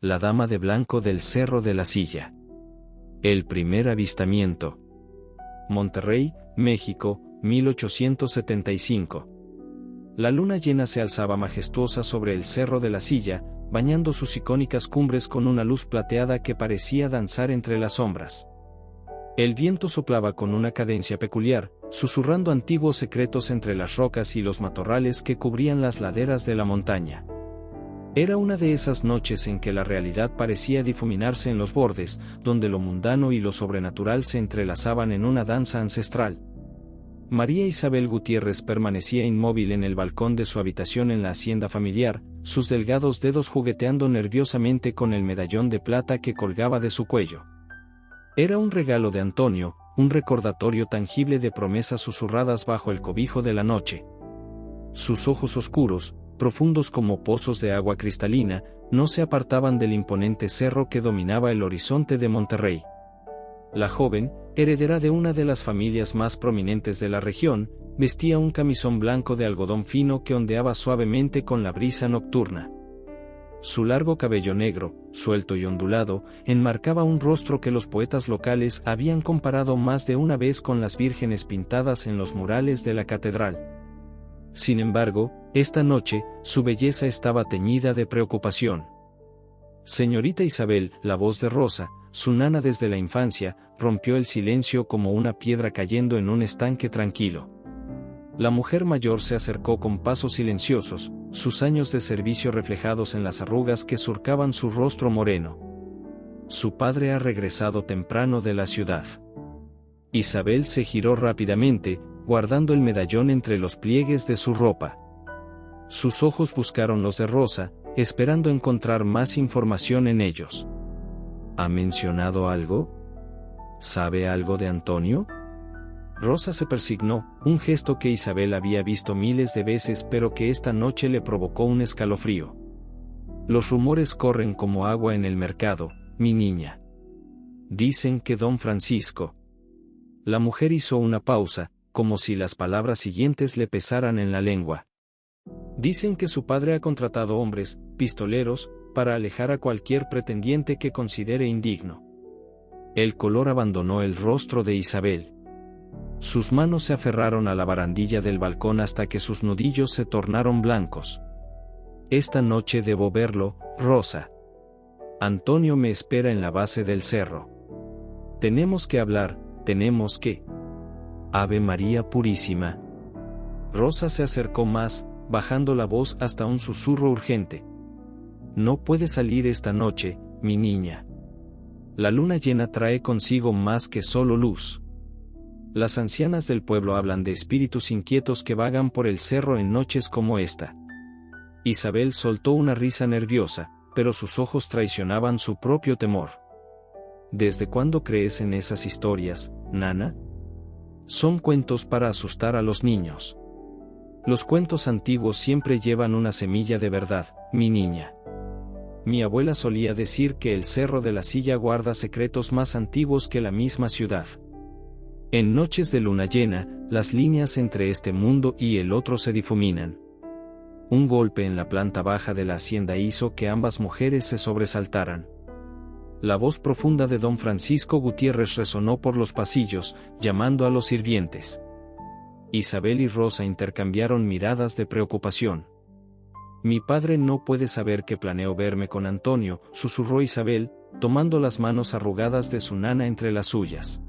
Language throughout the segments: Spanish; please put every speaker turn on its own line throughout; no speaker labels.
La dama de blanco del Cerro de la Silla. El primer avistamiento. Monterrey, México, 1875. La luna llena se alzaba majestuosa sobre el Cerro de la Silla, bañando sus icónicas cumbres con una luz plateada que parecía danzar entre las sombras. El viento soplaba con una cadencia peculiar, susurrando antiguos secretos entre las rocas y los matorrales que cubrían las laderas de la montaña. Era una de esas noches en que la realidad parecía difuminarse en los bordes, donde lo mundano y lo sobrenatural se entrelazaban en una danza ancestral. María Isabel Gutiérrez permanecía inmóvil en el balcón de su habitación en la hacienda familiar, sus delgados dedos jugueteando nerviosamente con el medallón de plata que colgaba de su cuello. Era un regalo de Antonio, un recordatorio tangible de promesas susurradas bajo el cobijo de la noche. Sus ojos oscuros, profundos como pozos de agua cristalina, no se apartaban del imponente cerro que dominaba el horizonte de Monterrey. La joven, heredera de una de las familias más prominentes de la región, vestía un camisón blanco de algodón fino que ondeaba suavemente con la brisa nocturna. Su largo cabello negro, suelto y ondulado, enmarcaba un rostro que los poetas locales habían comparado más de una vez con las vírgenes pintadas en los murales de la catedral. Sin embargo, esta noche, su belleza estaba teñida de preocupación. Señorita Isabel, la voz de Rosa, su nana desde la infancia, rompió el silencio como una piedra cayendo en un estanque tranquilo. La mujer mayor se acercó con pasos silenciosos, sus años de servicio reflejados en las arrugas que surcaban su rostro moreno. Su padre ha regresado temprano de la ciudad. Isabel se giró rápidamente, guardando el medallón entre los pliegues de su ropa. Sus ojos buscaron los de Rosa, esperando encontrar más información en ellos. ¿Ha mencionado algo? ¿Sabe algo de Antonio? Rosa se persignó, un gesto que Isabel había visto miles de veces pero que esta noche le provocó un escalofrío. Los rumores corren como agua en el mercado, mi niña. Dicen que don Francisco. La mujer hizo una pausa, como si las palabras siguientes le pesaran en la lengua. Dicen que su padre ha contratado hombres, pistoleros, para alejar a cualquier pretendiente que considere indigno. El color abandonó el rostro de Isabel. Sus manos se aferraron a la barandilla del balcón hasta que sus nudillos se tornaron blancos. Esta noche debo verlo, Rosa. Antonio me espera en la base del cerro. Tenemos que hablar, tenemos que... Ave María Purísima. Rosa se acercó más, bajando la voz hasta un susurro urgente. No puede salir esta noche, mi niña. La luna llena trae consigo más que solo luz. Las ancianas del pueblo hablan de espíritus inquietos que vagan por el cerro en noches como esta. Isabel soltó una risa nerviosa, pero sus ojos traicionaban su propio temor. ¿Desde cuándo crees en esas historias, nana? Son cuentos para asustar a los niños. Los cuentos antiguos siempre llevan una semilla de verdad, mi niña. Mi abuela solía decir que el Cerro de la Silla guarda secretos más antiguos que la misma ciudad. En noches de luna llena, las líneas entre este mundo y el otro se difuminan. Un golpe en la planta baja de la hacienda hizo que ambas mujeres se sobresaltaran. La voz profunda de don Francisco Gutiérrez resonó por los pasillos, llamando a los sirvientes. Isabel y Rosa intercambiaron miradas de preocupación. Mi padre no puede saber que planeo verme con Antonio, susurró Isabel, tomando las manos arrugadas de su nana entre las suyas.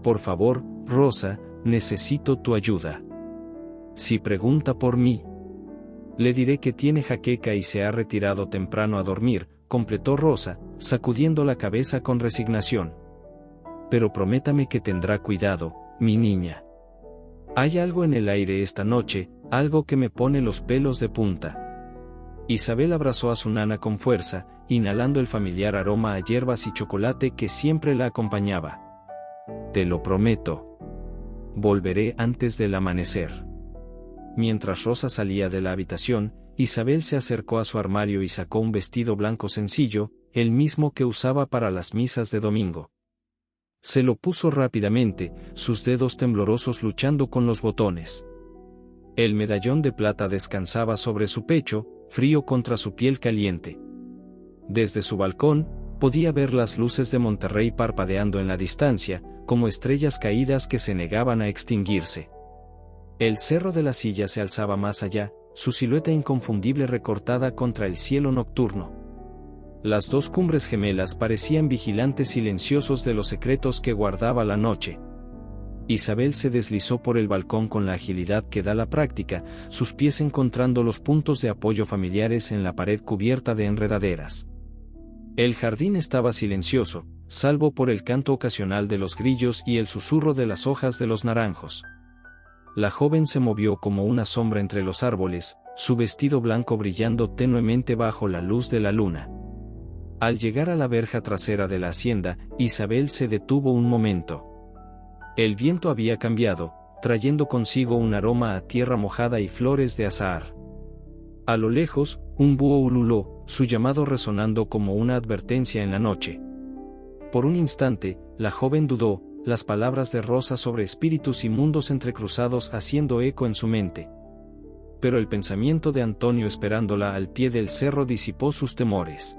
Por favor, Rosa, necesito tu ayuda. Si pregunta por mí, le diré que tiene jaqueca y se ha retirado temprano a dormir, completó Rosa, sacudiendo la cabeza con resignación. Pero prométame que tendrá cuidado, mi niña. Hay algo en el aire esta noche, algo que me pone los pelos de punta. Isabel abrazó a su nana con fuerza, inhalando el familiar aroma a hierbas y chocolate que siempre la acompañaba. Te lo prometo. Volveré antes del amanecer. Mientras Rosa salía de la habitación, Isabel se acercó a su armario y sacó un vestido blanco sencillo, el mismo que usaba para las misas de domingo. Se lo puso rápidamente, sus dedos temblorosos luchando con los botones. El medallón de plata descansaba sobre su pecho, frío contra su piel caliente. Desde su balcón, podía ver las luces de Monterrey parpadeando en la distancia, como estrellas caídas que se negaban a extinguirse. El Cerro de la Silla se alzaba más allá, su silueta inconfundible recortada contra el cielo nocturno. Las dos cumbres gemelas parecían vigilantes silenciosos de los secretos que guardaba la noche. Isabel se deslizó por el balcón con la agilidad que da la práctica, sus pies encontrando los puntos de apoyo familiares en la pared cubierta de enredaderas. El jardín estaba silencioso, salvo por el canto ocasional de los grillos y el susurro de las hojas de los naranjos. La joven se movió como una sombra entre los árboles, su vestido blanco brillando tenuemente bajo la luz de la luna. Al llegar a la verja trasera de la hacienda, Isabel se detuvo un momento. El viento había cambiado, trayendo consigo un aroma a tierra mojada y flores de azahar. A lo lejos, un búho ululó, su llamado resonando como una advertencia en la noche. Por un instante, la joven dudó, las palabras de Rosa sobre espíritus y mundos entrecruzados haciendo eco en su mente. Pero el pensamiento de Antonio esperándola al pie del cerro disipó sus temores.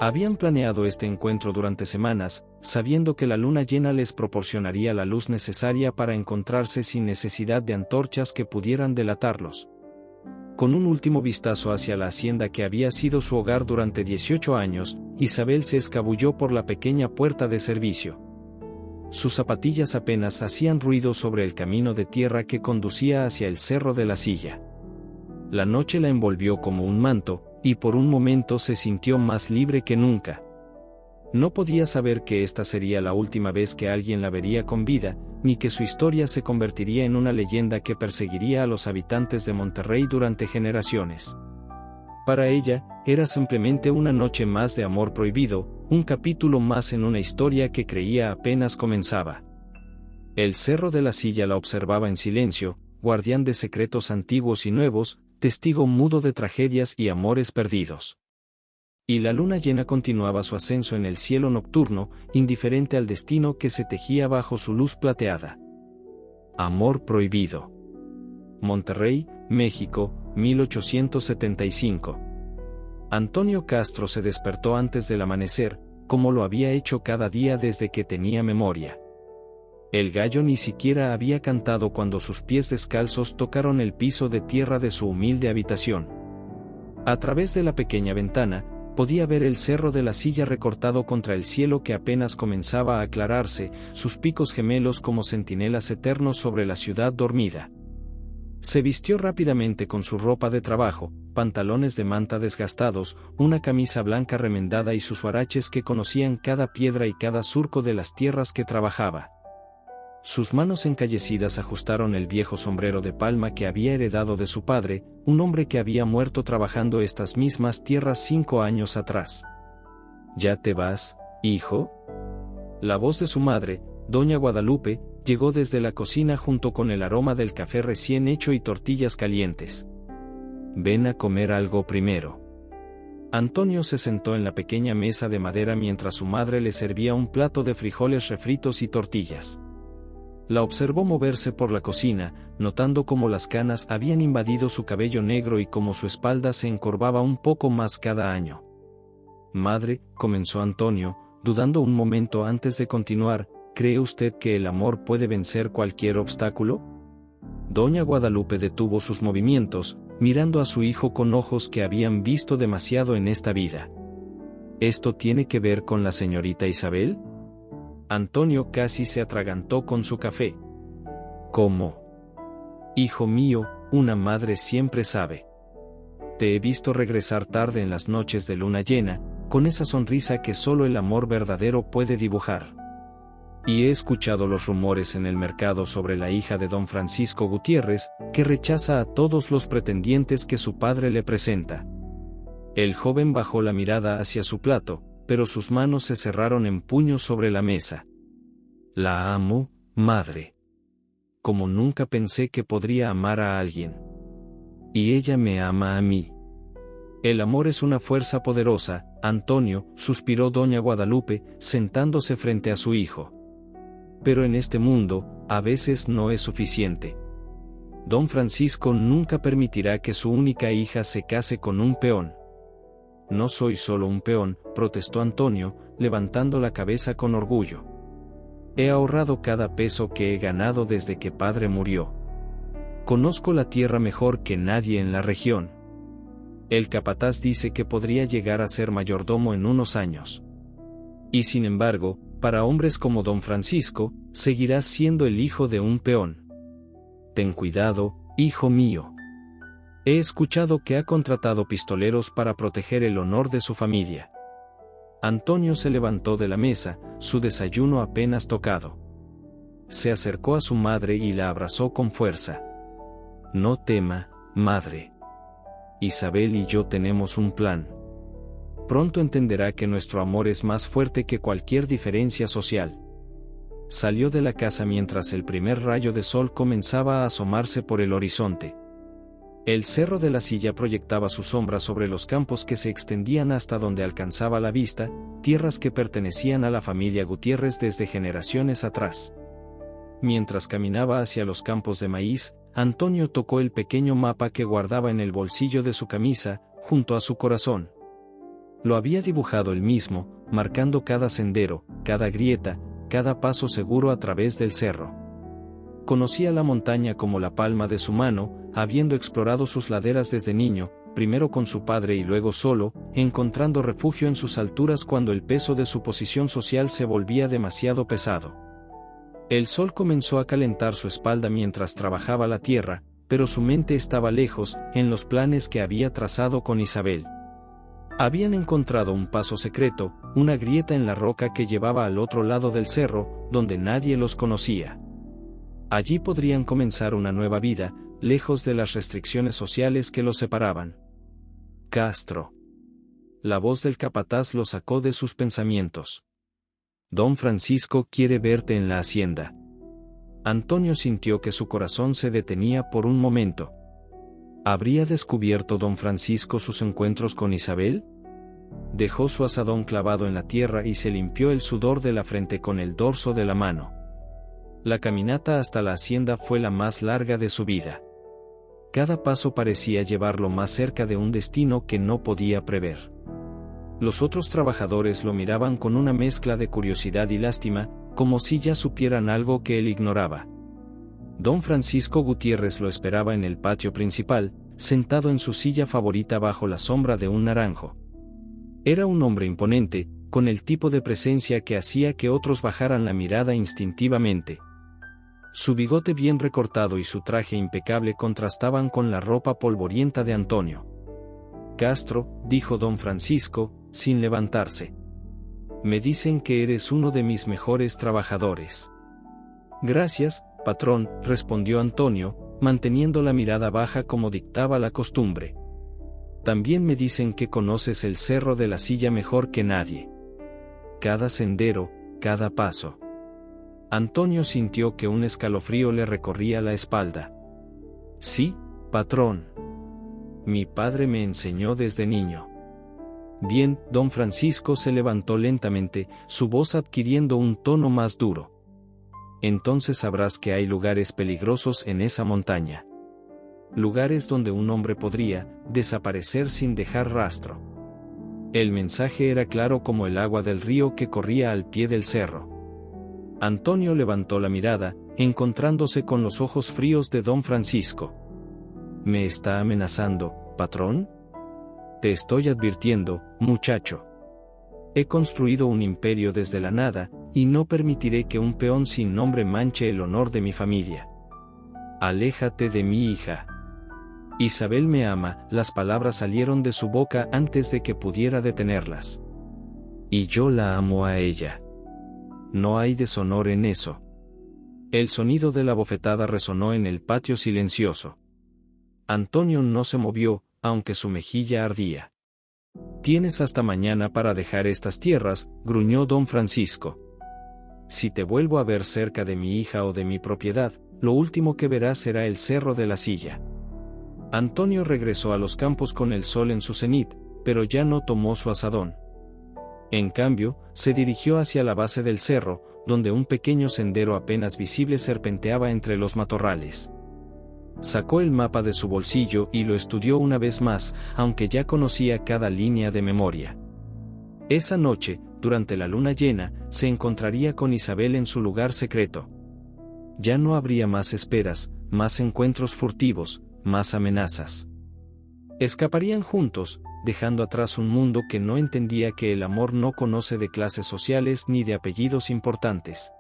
Habían planeado este encuentro durante semanas, sabiendo que la luna llena les proporcionaría la luz necesaria para encontrarse sin necesidad de antorchas que pudieran delatarlos. Con un último vistazo hacia la hacienda que había sido su hogar durante 18 años, Isabel se escabulló por la pequeña puerta de servicio. Sus zapatillas apenas hacían ruido sobre el camino de tierra que conducía hacia el Cerro de la Silla. La noche la envolvió como un manto, y por un momento se sintió más libre que nunca. No podía saber que esta sería la última vez que alguien la vería con vida, ni que su historia se convertiría en una leyenda que perseguiría a los habitantes de Monterrey durante generaciones. Para ella, era simplemente una noche más de amor prohibido, un capítulo más en una historia que creía apenas comenzaba. El Cerro de la Silla la observaba en silencio, guardián de secretos antiguos y nuevos, testigo mudo de tragedias y amores perdidos. Y la luna llena continuaba su ascenso en el cielo nocturno, indiferente al destino que se tejía bajo su luz plateada. Amor prohibido. Monterrey, México, 1875. Antonio Castro se despertó antes del amanecer, como lo había hecho cada día desde que tenía memoria. El gallo ni siquiera había cantado cuando sus pies descalzos tocaron el piso de tierra de su humilde habitación. A través de la pequeña ventana, podía ver el Cerro de la Silla recortado contra el cielo que apenas comenzaba a aclararse, sus picos gemelos como centinelas eternos sobre la ciudad dormida. Se vistió rápidamente con su ropa de trabajo, pantalones de manta desgastados, una camisa blanca remendada y sus huaraches que conocían cada piedra y cada surco de las tierras que trabajaba. Sus manos encallecidas ajustaron el viejo sombrero de palma que había heredado de su padre, un hombre que había muerto trabajando estas mismas tierras 5 años atrás. ¿Ya te vas, hijo? La voz de su madre, doña Guadalupe, llegó desde la cocina junto con el aroma del café recién hecho y tortillas calientes. Ven a comer algo primero. Antonio se sentó en la pequeña mesa de madera mientras su madre le servía un plato de frijoles refritos y tortillas. La observó moverse por la cocina, notando cómo las canas habían invadido su cabello negro y cómo su espalda se encorvaba un poco más cada año. Madre, comenzó Antonio, dudando un momento antes de continuar, ¿cree usted que el amor puede vencer cualquier obstáculo? Doña Guadalupe detuvo sus movimientos, mirando a su hijo con ojos que habían visto demasiado en esta vida. ¿Esto tiene que ver con la señorita Isabel? Antonio casi se atragantó con su café. ¿Cómo? Hijo mío, una madre siempre sabe. Te he visto regresar tarde en las noches de luna llena, con esa sonrisa que solo el amor verdadero puede dibujar. Y he escuchado los rumores en el mercado sobre la hija de don Francisco Gutiérrez, que rechaza a todos los pretendientes que su padre le presenta. El joven bajó la mirada hacia su plato, pero sus manos se cerraron en puños sobre la mesa. La amo, madre. Como nunca pensé que podría amar a alguien. Y ella me ama a mí. El amor es una fuerza poderosa, Antonio, suspiró doña Guadalupe, sentándose frente a su hijo. Pero en este mundo, a veces no es suficiente. Don Francisco nunca permitirá que su única hija se case con un peón. no soy solo un peón, protestó Antonio, levantando la cabeza con orgullo. He ahorrado cada peso que he ganado desde que padre murió. Conozco la tierra mejor que nadie en la región. El capataz dice que podría llegar a ser mayordomo en unos años. Y sin embargo, para hombres como don Francisco, seguirás siendo el hijo de un peón. Ten cuidado, hijo mío. He escuchado que ha contratado pistoleros para proteger el honor de su familia. Antonio se levantó de la mesa, su desayuno apenas tocado. Se acercó a su madre y la abrazó con fuerza. No tema, madre. Isabel y yo tenemos un plan. Pronto entenderá que nuestro amor es más fuerte que cualquier diferencia social. Salió de la casa mientras el primer rayo de sol comenzaba a asomarse por el horizonte. El cerro de la Silla proyectaba su sombra sobre los campos que se extendían hasta donde alcanzaba la vista, tierras que pertenecían a la familia Gutiérrez desde generaciones atrás. Mientras caminaba hacia los campos de maíz, Antonio tocó el pequeño mapa que guardaba en el bolsillo de su camisa, junto a su corazón. Lo había dibujado él mismo, marcando cada sendero, cada grieta, cada paso seguro a través del cerro. Conocía la montaña como la palma de su mano, habiendo explorado sus laderas desde niño, primero con su padre y luego solo, encontrando refugio en sus alturas cuando el peso de su posición social se volvía demasiado pesado. El sol comenzó a calentar su espalda mientras trabajaba la tierra, pero su mente estaba lejos, en los planes que había trazado con Isabel. Habían encontrado un paso secreto, una grieta en la roca que llevaba al otro lado del cerro, donde nadie los conocía. Allí podrían comenzar una nueva vida, lejos de las restricciones sociales que los separaban. Castro. La voz del capataz lo sacó de sus pensamientos. Don Francisco quiere verte en la hacienda. Antonio sintió que su corazón se detenía por un momento. ¿Habría descubierto don Francisco sus encuentros con Isabel? Dejó su azadón clavado en la tierra y se limpió el sudor de la frente con el dorso de la mano. La caminata hasta la hacienda fue la más larga de su vida. Cada paso parecía llevarlo más cerca de un destino que no podía prever. Los otros trabajadores lo miraban con una mezcla de curiosidad y lástima, como si ya supieran algo que él ignoraba. Don Francisco Gutiérrez lo esperaba en el patio principal, sentado en su silla favorita bajo la sombra de un naranjo. Era un hombre imponente, con el tipo de presencia que hacía que otros bajaran la mirada instintivamente. Su bigote bien recortado y su traje impecable contrastaban con la ropa polvorienta de Antonio. Castro, dijo don Francisco, sin levantarse. Me dicen que eres uno de mis mejores trabajadores. Gracias, patrón, respondió Antonio, manteniendo la mirada baja como dictaba la costumbre. También me dicen que conoces el cerro de la Silla mejor que nadie. Cada sendero, cada paso. Antonio sintió que un escalofrío le recorría la espalda. Sí, patrón. Mi padre me enseñó desde niño. Bien, don Francisco se levantó lentamente, su voz adquiriendo un tono más duro. Entonces sabrás que hay lugares peligrosos en esa montaña. Lugares donde un hombre podría desaparecer sin dejar rastro. El mensaje era claro como el agua del río que corría al pie del cerro. Antonio levantó la mirada, encontrándose con los ojos fríos de don Francisco. ¿Me está amenazando, patrón? Te estoy advirtiendo, muchacho. He construido un imperio desde la nada, y no permitiré que un peón sin nombre manche el honor de mi familia. Aléjate de mi hija. Isabel me ama, las palabras salieron de su boca antes de que pudiera detenerlas. Y yo la amo a ella. No hay deshonor en eso. El sonido de la bofetada resonó en el patio silencioso. Antonio no se movió, aunque su mejilla ardía. Tienes hasta mañana para dejar estas tierras, gruñó don Francisco. Si te vuelvo a ver cerca de mi hija o de mi propiedad, lo último que verás será el cerro de la Silla. Antonio regresó a los campos con el sol en su cenit, pero ya no tomó su azadón. En cambio, se dirigió hacia la base del cerro, donde un pequeño sendero apenas visible serpenteaba entre los matorrales. Sacó el mapa de su bolsillo y lo estudió una vez más, aunque ya conocía cada línea de memoria. Esa noche, durante la luna llena, se encontraría con Isabel en su lugar secreto. Ya no habría más esperas, más encuentros furtivos, más amenazas. Escaparían juntos, dejando atrás un mundo que no entendía que el amor no conoce de clases sociales ni de apellidos importantes.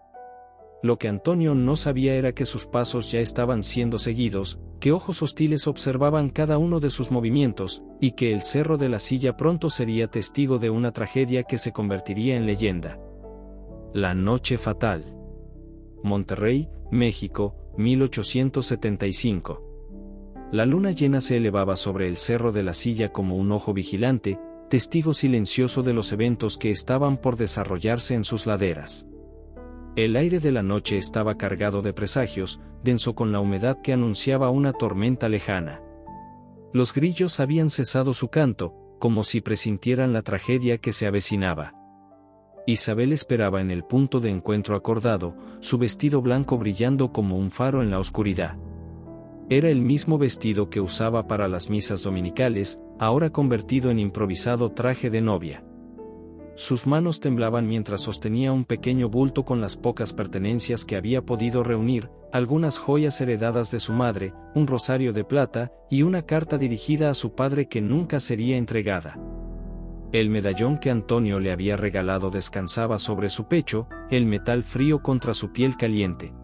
Lo que Antonio no sabía era que sus pasos ya estaban siendo seguidos, que ojos hostiles observaban cada uno de sus movimientos, y que el Cerro de la Silla pronto sería testigo de una tragedia que se convertiría en leyenda. La noche fatal. Monterrey, México, 1875. La luna llena se elevaba sobre el Cerro de la Silla como un ojo vigilante, testigo silencioso de los eventos que estaban por desarrollarse en sus laderas. El aire de la noche estaba cargado de presagios, denso con la humedad que anunciaba una tormenta lejana. Los grillos habían cesado su canto, como si presintieran la tragedia que se avecinaba. Isabel esperaba en el punto de encuentro acordado, su vestido blanco brillando como un faro en la oscuridad. Era el mismo vestido que usaba para las misas dominicales, ahora convertido en improvisado traje de novia. Sus manos temblaban mientras sostenía un pequeño bulto con las pocas pertenencias que había podido reunir, algunas joyas heredadas de su madre, un rosario de plata, y una carta dirigida a su padre que nunca sería entregada. El medallón que Antonio le había regalado descansaba sobre su pecho, el metal frío contra su piel caliente.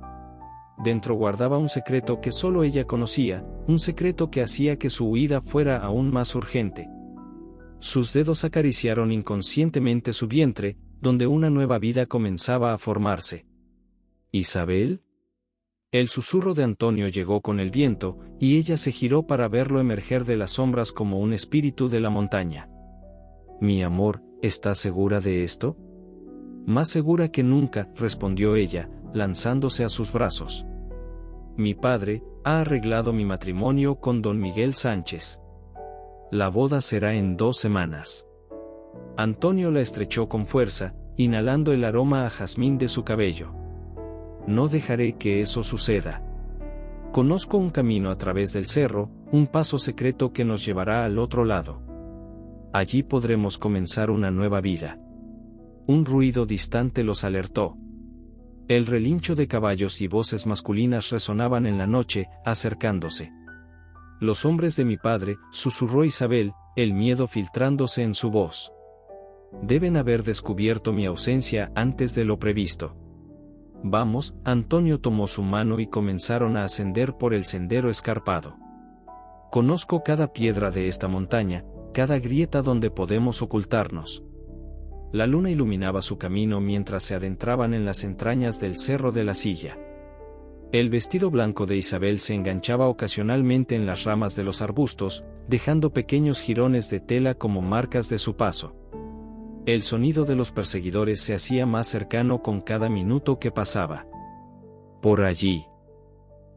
Dentro guardaba un secreto que solo ella conocía, un secreto que hacía que su huida fuera aún más urgente. Sus dedos acariciaron inconscientemente su vientre, donde una nueva vida comenzaba a formarse. ¿Isabel? El susurro de Antonio llegó con el viento, y ella se giró para verlo emerger de las sombras como un espíritu de la montaña. Mi amor, ¿estás segura de esto? Más segura que nunca, respondió ella, lanzándose a sus brazos. Mi padre ha arreglado mi matrimonio con don Miguel Sánchez. La boda será en 2 semanas. Antonio la estrechó con fuerza, inhalando el aroma a jazmín de su cabello. No dejaré que eso suceda. Conozco un camino a través del cerro, un paso secreto que nos llevará al otro lado. Allí podremos comenzar una nueva vida. Un ruido distante los alertó. El relincho de caballos y voces masculinas resonaban en la noche, acercándose. Los hombres de mi padre, susurró Isabel, el miedo filtrándose en su voz. Deben haber descubierto mi ausencia antes de lo previsto. Vamos, Antonio tomó su mano y comenzaron a ascender por el sendero escarpado. Conozco cada piedra de esta montaña, cada grieta donde podemos ocultarnos. La luna iluminaba su camino mientras se adentraban en las entrañas del Cerro de la Silla. El vestido blanco de Isabel se enganchaba ocasionalmente en las ramas de los arbustos, dejando pequeños jirones de tela como marcas de su paso. El sonido de los perseguidores se hacía más cercano con cada minuto que pasaba. Por allí.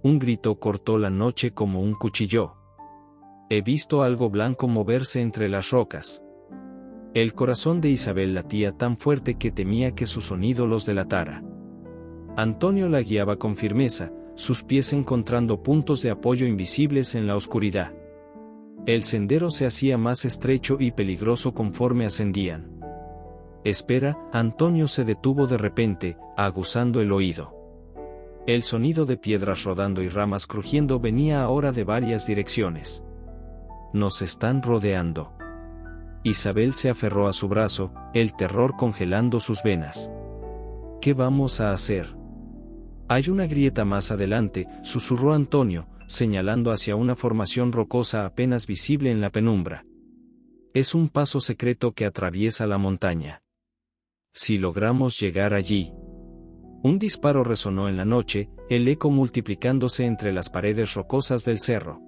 Un grito cortó la noche como un cuchillo. He visto algo blanco moverse entre las rocas. El corazón de Isabel latía tan fuerte que temía que su sonido los delatara. Antonio la guiaba con firmeza, sus pies encontrando puntos de apoyo invisibles en la oscuridad. El sendero se hacía más estrecho y peligroso conforme ascendían. Espera, Antonio se detuvo de repente, aguzando el oído. El sonido de piedras rodando y ramas crujiendo venía ahora de varias direcciones. Nos están rodeando. Isabel se aferró a su brazo, el terror congelando sus venas. ¿Qué vamos a hacer? Hay una grieta más adelante, susurró Antonio, señalando hacia una formación rocosa apenas visible en la penumbra. Es un paso secreto que atraviesa la montaña. Si logramos llegar allí. Un disparo resonó en la noche, el eco multiplicándose entre las paredes rocosas del cerro.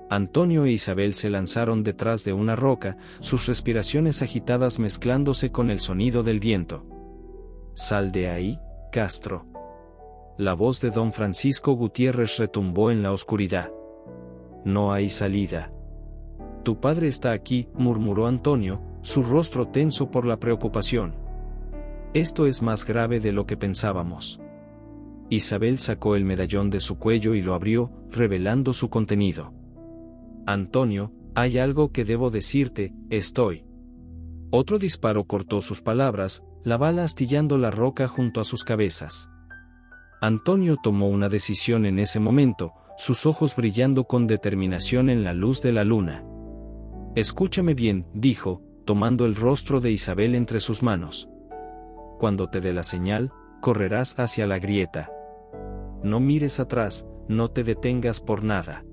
Antonio e Isabel se lanzaron detrás de una roca, sus respiraciones agitadas mezclándose con el sonido del viento. Sal de ahí, Castro. La voz de don Francisco Gutiérrez retumbó en la oscuridad. No hay salida. Tu padre está aquí, murmuró Antonio, su rostro tenso por la preocupación. Esto es más grave de lo que pensábamos. Isabel sacó el medallón de su cuello y lo abrió, revelando su contenido. Antonio, hay algo que debo decirte, estoy. Otro disparo cortó sus palabras, la bala astillando la roca junto a sus cabezas. Antonio tomó una decisión en ese momento, sus ojos brillando con determinación en la luz de la luna. Escúchame bien, dijo, tomando el rostro de Isabel entre sus manos. Cuando te dé la señal, correrás hacia la grieta. No mires atrás, no te detengas por nada.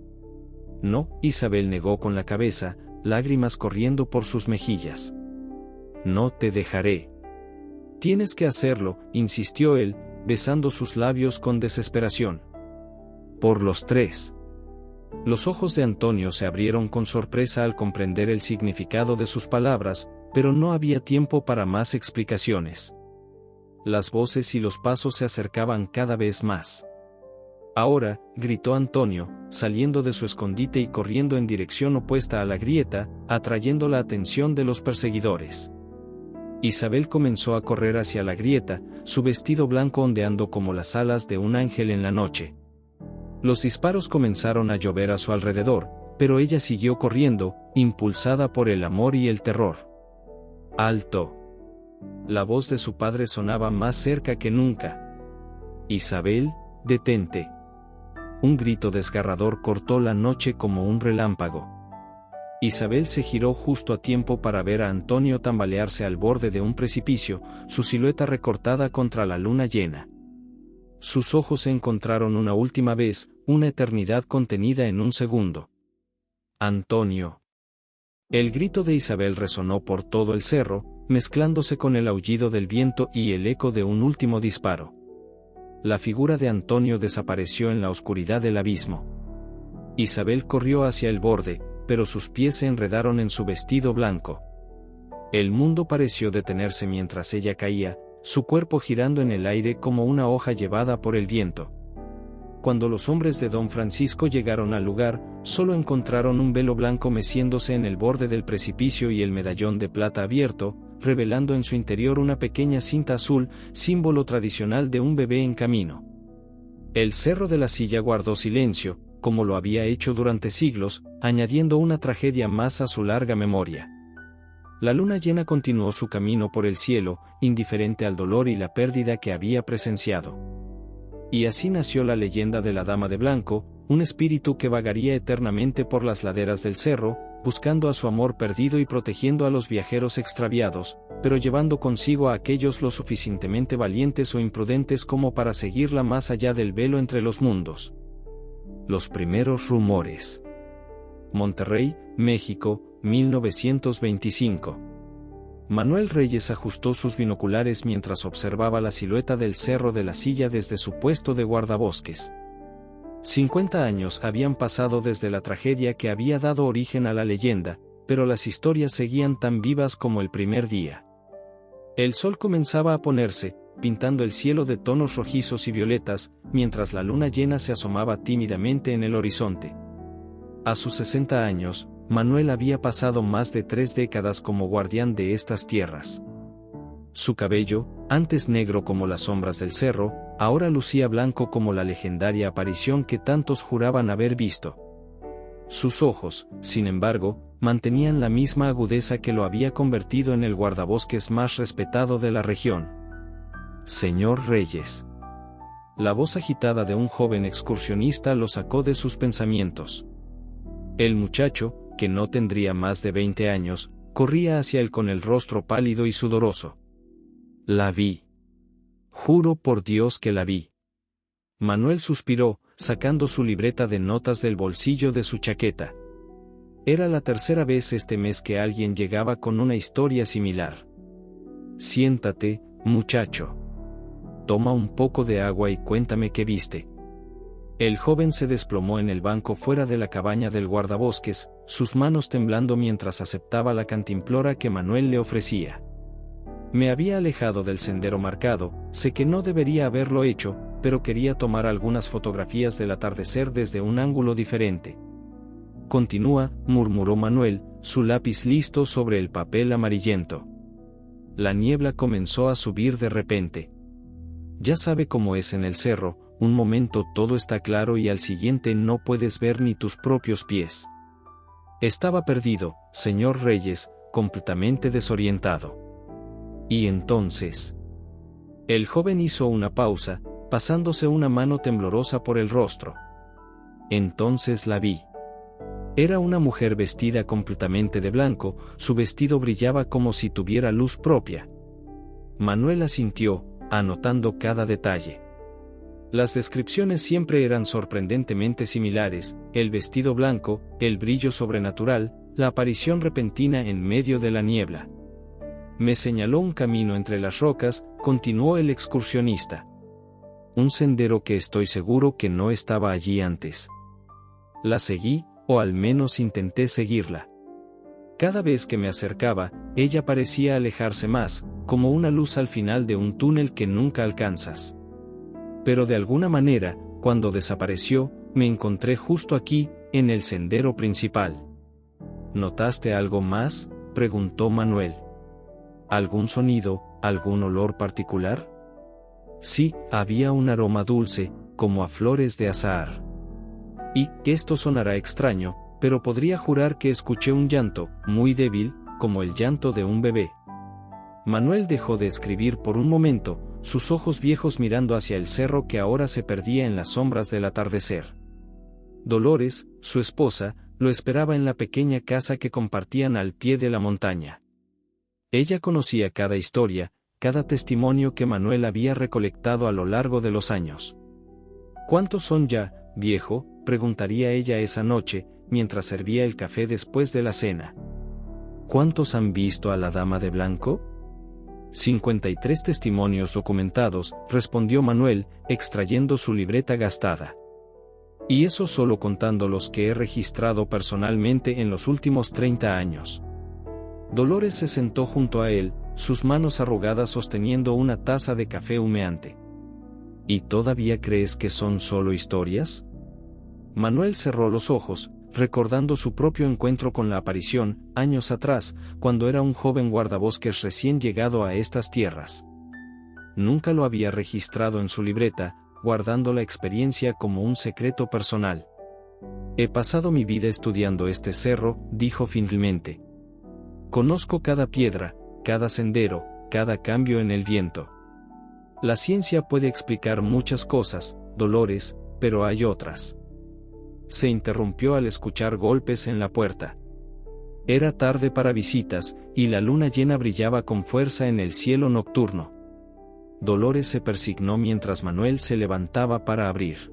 No, Isabel negó con la cabeza, lágrimas corriendo por sus mejillas. No te dejaré. Tienes que hacerlo, insistió él, besando sus labios con desesperación. Por los tres. Los ojos de Antonio se abrieron con sorpresa al comprender el significado de sus palabras, pero no había tiempo para más explicaciones. Las voces y los pasos se acercaban cada vez más. Ahora, gritó Antonio, saliendo de su escondite y corriendo en dirección opuesta a la grieta, atrayendo la atención de los perseguidores. Isabel comenzó a correr hacia la grieta, su vestido blanco ondeando como las alas de un ángel en la noche. Los disparos comenzaron a llover a su alrededor, pero ella siguió corriendo, impulsada por el amor y el terror. ¡Alto! La voz de su padre sonaba más cerca que nunca. Isabel, detente. Un grito desgarrador cortó la noche como un relámpago. Isabel se giró justo a tiempo para ver a Antonio tambalearse al borde de un precipicio, su silueta recortada contra la luna llena. Sus ojos se encontraron una última vez, una eternidad contenida en un segundo. Antonio. El grito de Isabel resonó por todo el cerro, mezclándose con el aullido del viento y el eco de un último disparo. La figura de Antonio desapareció en la oscuridad del abismo. Isabel corrió hacia el borde, pero sus pies se enredaron en su vestido blanco. El mundo pareció detenerse mientras ella caía, su cuerpo girando en el aire como una hoja llevada por el viento. Cuando los hombres de Don Francisco llegaron al lugar, solo encontraron un velo blanco meciéndose en el borde del precipicio y el medallón de plata abierto, revelando en su interior una pequeña cinta azul, símbolo tradicional de un bebé en camino. El Cerro de la Silla guardó silencio, como lo había hecho durante siglos, añadiendo una tragedia más a su larga memoria. La luna llena continuó su camino por el cielo, indiferente al dolor y la pérdida que había presenciado. Y así nació la leyenda de la Dama de Blanco, un espíritu que vagaría eternamente por las laderas del cerro, buscando a su amor perdido y protegiendo a los viajeros extraviados, pero llevando consigo a aquellos lo suficientemente valientes o imprudentes como para seguirla más allá del velo entre los mundos. Los primeros rumores. Monterrey, México, 1925. Manuel Reyes ajustó sus binoculares mientras observaba la silueta del Cerro de la Silla desde su puesto de guardabosques. 50 años habían pasado desde la tragedia que había dado origen a la leyenda, pero las historias seguían tan vivas como el primer día. El sol comenzaba a ponerse, pintando el cielo de tonos rojizos y violetas, mientras la luna llena se asomaba tímidamente en el horizonte. A sus 60 años, Manuel había pasado más de 3 décadas como guardián de estas tierras. Su cabello, antes negro como las sombras del cerro, ahora lucía blanco como la legendaria aparición que tantos juraban haber visto. Sus ojos, sin embargo, mantenían la misma agudeza que lo había convertido en el guardabosques más respetado de la región. Señor Reyes. La voz agitada de un joven excursionista lo sacó de sus pensamientos. El muchacho, que no tendría más de 20 años, corría hacia él con el rostro pálido y sudoroso. La vi. Juro por Dios que la vi. Manuel suspiró, sacando su libreta de notas del bolsillo de su chaqueta. Era la tercera vez este mes que alguien llegaba con una historia similar. Siéntate, muchacho. Toma un poco de agua y cuéntame qué viste. El joven se desplomó en el banco fuera de la cabaña del guardabosques, sus manos temblando mientras aceptaba la cantimplora que Manuel le ofrecía. Me había alejado del sendero marcado, sé que no debería haberlo hecho, pero quería tomar algunas fotografías del atardecer desde un ángulo diferente. Continúa, murmuró Manuel, su lápiz listo sobre el papel amarillento. La niebla comenzó a subir de repente. Ya sabe cómo es en el cerro, un momento todo está claro y al siguiente no puedes ver ni tus propios pies. Estaba perdido, señor Reyes, completamente desorientado. Y entonces... El joven hizo una pausa, pasándose una mano temblorosa por el rostro. Entonces la vi. Era una mujer vestida completamente de blanco, su vestido brillaba como si tuviera luz propia. Manuel asintió, anotando cada detalle. Las descripciones siempre eran sorprendentemente similares: el vestido blanco, el brillo sobrenatural, la aparición repentina en medio de la niebla. Me señaló un camino entre las rocas, continuó el excursionista. Un sendero que estoy seguro que no estaba allí antes. La seguí, o al menos intenté seguirla. Cada vez que me acercaba, ella parecía alejarse más, como una luz al final de un túnel que nunca alcanzas. Pero de alguna manera, cuando desapareció, me encontré justo aquí, en el sendero principal. ¿Notaste algo más?, preguntó Manuel. ¿Algún sonido, algún olor particular? Sí, había un aroma dulce, como a flores de azahar. Y, esto sonará extraño, pero podría jurar que escuché un llanto, muy débil, como el llanto de un bebé. Manuel dejó de escribir por un momento, sus ojos viejos mirando hacia el cerro que ahora se perdía en las sombras del atardecer. Dolores, su esposa, lo esperaba en la pequeña casa que compartían al pie de la montaña. Ella conocía cada historia, cada testimonio que Manuel había recolectado a lo largo de los años. ¿Cuántos son ya, viejo?, preguntaría ella esa noche, mientras servía el café después de la cena. ¿Cuántos han visto a la dama de blanco? 53 testimonios documentados, respondió Manuel, extrayendo su libreta gastada. Y eso solo contando los que he registrado personalmente en los últimos 30 años. Dolores se sentó junto a él, sus manos arrugadas sosteniendo una taza de café humeante. ¿Y todavía crees que son solo historias? Manuel cerró los ojos, recordando su propio encuentro con la aparición, años atrás, cuando era un joven guardabosques recién llegado a estas tierras. Nunca lo había registrado en su libreta, guardando la experiencia como un secreto personal. He pasado mi vida estudiando este cerro, dijo finalmente. Conozco cada piedra, cada sendero, cada cambio en el viento. La ciencia puede explicar muchas cosas, Dolores, pero hay otras. Se interrumpió al escuchar golpes en la puerta. Era tarde para visitas, y la luna llena brillaba con fuerza en el cielo nocturno. Dolores se persignó mientras Manuel se levantaba para abrir.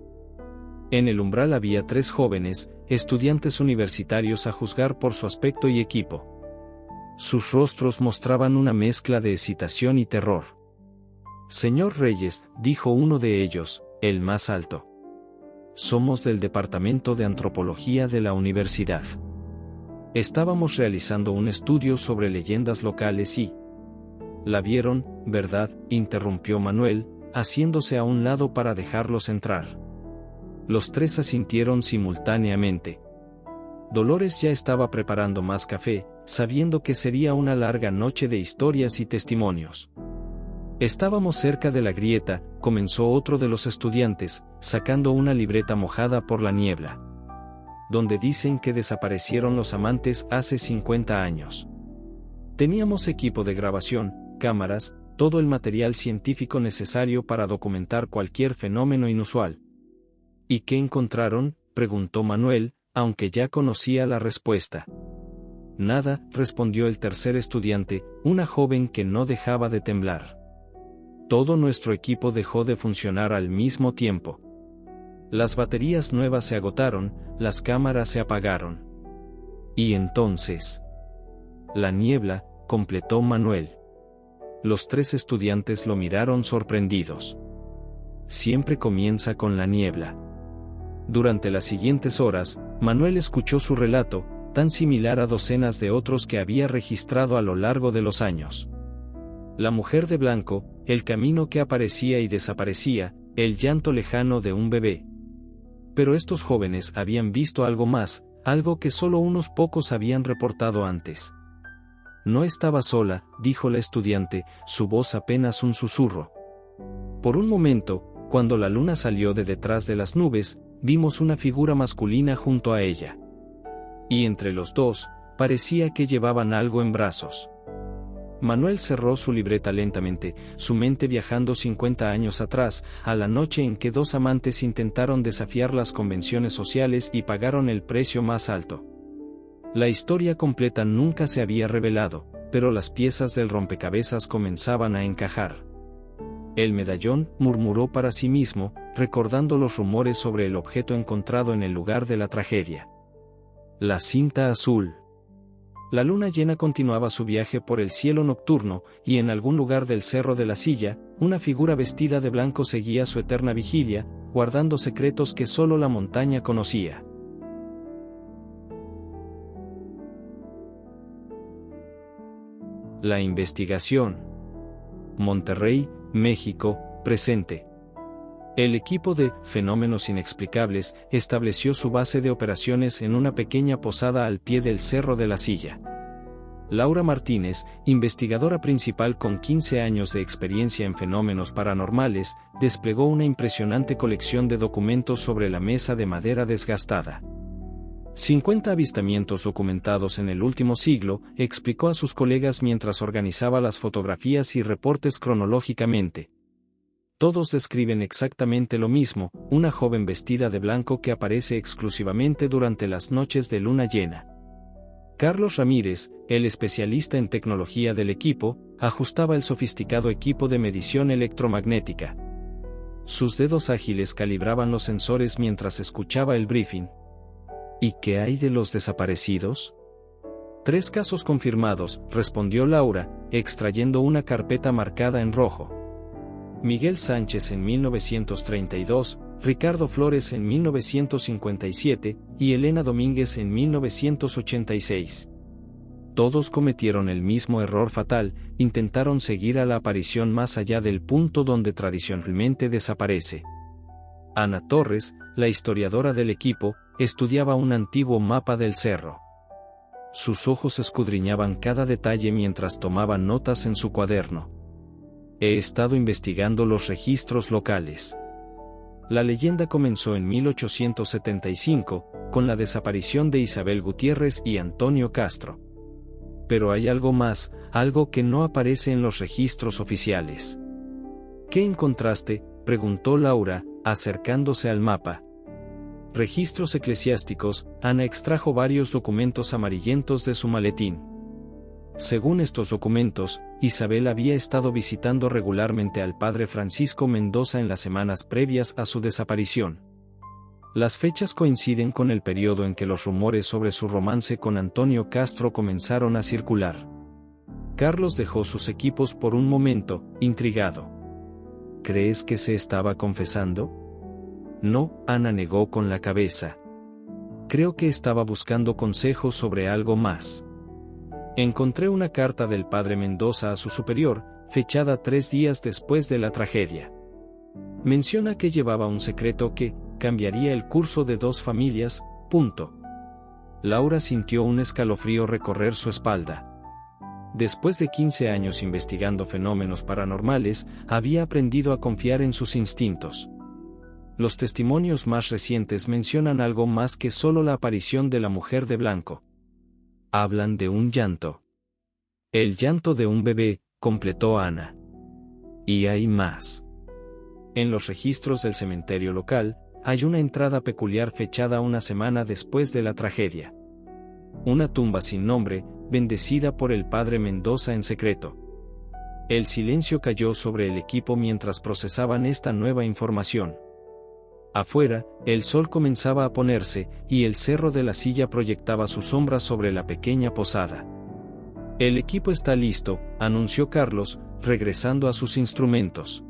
En el umbral había 3 jóvenes, estudiantes universitarios a juzgar por su aspecto y equipo. Sus rostros mostraban una mezcla de excitación y terror. Señor Reyes, dijo uno de ellos, el más alto. Somos del Departamento de Antropología de la universidad. Estábamos realizando un estudio sobre leyendas locales y... ¿La vieron, verdad?, interrumpió Manuel, haciéndose a un lado para dejarlos entrar. Los 3 asintieron simultáneamente. Dolores ya estaba preparando más café, sabiendo que sería una larga noche de historias y testimonios. Estábamos cerca de la grieta, comenzó otro de los estudiantes, sacando una libreta mojada por la niebla. Donde dicen que desaparecieron los amantes hace 50 años. Teníamos equipo de grabación, cámaras, todo el material científico necesario para documentar cualquier fenómeno inusual. ¿Y qué encontraron?, preguntó Manuel, aunque ya conocía la respuesta. Nada, respondió el tercer estudiante, una joven que no dejaba de temblar. Todo nuestro equipo dejó de funcionar al mismo tiempo. Las baterías nuevas se agotaron, las cámaras se apagaron. Y entonces... La niebla, completó Manuel. Los 3 estudiantes lo miraron sorprendidos. Siempre comienza con la niebla. Durante las siguientes horas, Manuel escuchó su relato, tan similar a docenas de otros que había registrado a lo largo de los años. La mujer de blanco, el camino que aparecía y desaparecía, el llanto lejano de un bebé. Pero estos jóvenes habían visto algo más, algo que solo unos pocos habían reportado antes. No estaba sola, dijo la estudiante, su voz apenas un susurro. Por un momento, cuando la luna salió de detrás de las nubes, vimos una figura masculina junto a ella. Y entre los dos, parecía que llevaban algo en brazos. Manuel cerró su libreta lentamente, su mente viajando 50 años atrás, a la noche en que dos amantes intentaron desafiar las convenciones sociales y pagaron el precio más alto. La historia completa nunca se había revelado, pero las piezas del rompecabezas comenzaban a encajar. El medallón, murmuró para sí mismo, recordando los rumores sobre el objeto encontrado en el lugar de la tragedia. La cinta azul. La luna llena continuaba su viaje por el cielo nocturno, y en algún lugar del Cerro de la Silla, una figura vestida de blanco seguía su eterna vigilia, guardando secretos que solo la montaña conocía. La investigación. Monterrey, México, presente. El equipo de Fenómenos Inexplicables estableció su base de operaciones en una pequeña posada al pie del Cerro de la Silla. Laura Martínez, investigadora principal con 15 años de experiencia en fenómenos paranormales, desplegó una impresionante colección de documentos sobre la mesa de madera desgastada. 50 avistamientos documentados en el último siglo, explicó a sus colegas mientras organizaba las fotografías y reportes cronológicamente. Todos describen exactamente lo mismo, una joven vestida de blanco que aparece exclusivamente durante las noches de luna llena. Carlos Ramírez, el especialista en tecnología del equipo, ajustaba el sofisticado equipo de medición electromagnética. Sus dedos ágiles calibraban los sensores mientras escuchaba el briefing. ¿Y qué hay de los desaparecidos? 3 casos confirmados, respondió Laura, extrayendo una carpeta marcada en rojo. Miguel Sánchez en 1932, Ricardo Flores en 1957 y Elena Domínguez en 1986. Todos cometieron el mismo error fatal, intentaron seguir a la aparición más allá del punto donde tradicionalmente desaparece. Ana Torres, la historiadora del equipo, estudiaba un antiguo mapa del cerro. Sus ojos escudriñaban cada detalle mientras tomaba notas en su cuaderno. He estado investigando los registros locales. La leyenda comenzó en 1875, con la desaparición de Isabel Gutiérrez y Antonio Castro. Pero hay algo más, algo que no aparece en los registros oficiales. ¿Qué encontraste?, preguntó Laura, acercándose al mapa. Registros eclesiásticos. Ana extrajo varios documentos amarillentos de su maletín. Según estos documentos, Isabel había estado visitando regularmente al padre Francisco Mendoza en las semanas previas a su desaparición. Las fechas coinciden con el periodo en que los rumores sobre su romance con Antonio Castro comenzaron a circular. Carlos dejó sus equipos por un momento, intrigado. ¿Crees que se estaba confesando? No, Ana negó con la cabeza. Creo que estaba buscando consejos sobre algo más. Encontré una carta del padre Mendoza a su superior, fechada 3 días después de la tragedia. Menciona que llevaba un secreto que cambiaría el curso de 2 familias. Laura sintió un escalofrío recorrer su espalda. Después de 15 años investigando fenómenos paranormales, había aprendido a confiar en sus instintos. Los testimonios más recientes mencionan algo más que solo la aparición de la mujer de blanco. Hablan de un llanto. El llanto de un bebé, completó Ana. Y hay más. En los registros del cementerio local, hay una entrada peculiar fechada una semana después de la tragedia. Una tumba sin nombre, bendecida por el padre Mendoza en secreto. El silencio cayó sobre el equipo mientras procesaban esta nueva información. Afuera, el sol comenzaba a ponerse, y el Cerro de la Silla proyectaba su sombra sobre la pequeña posada. El equipo está listo, anunció Carlos, regresando a sus instrumentos.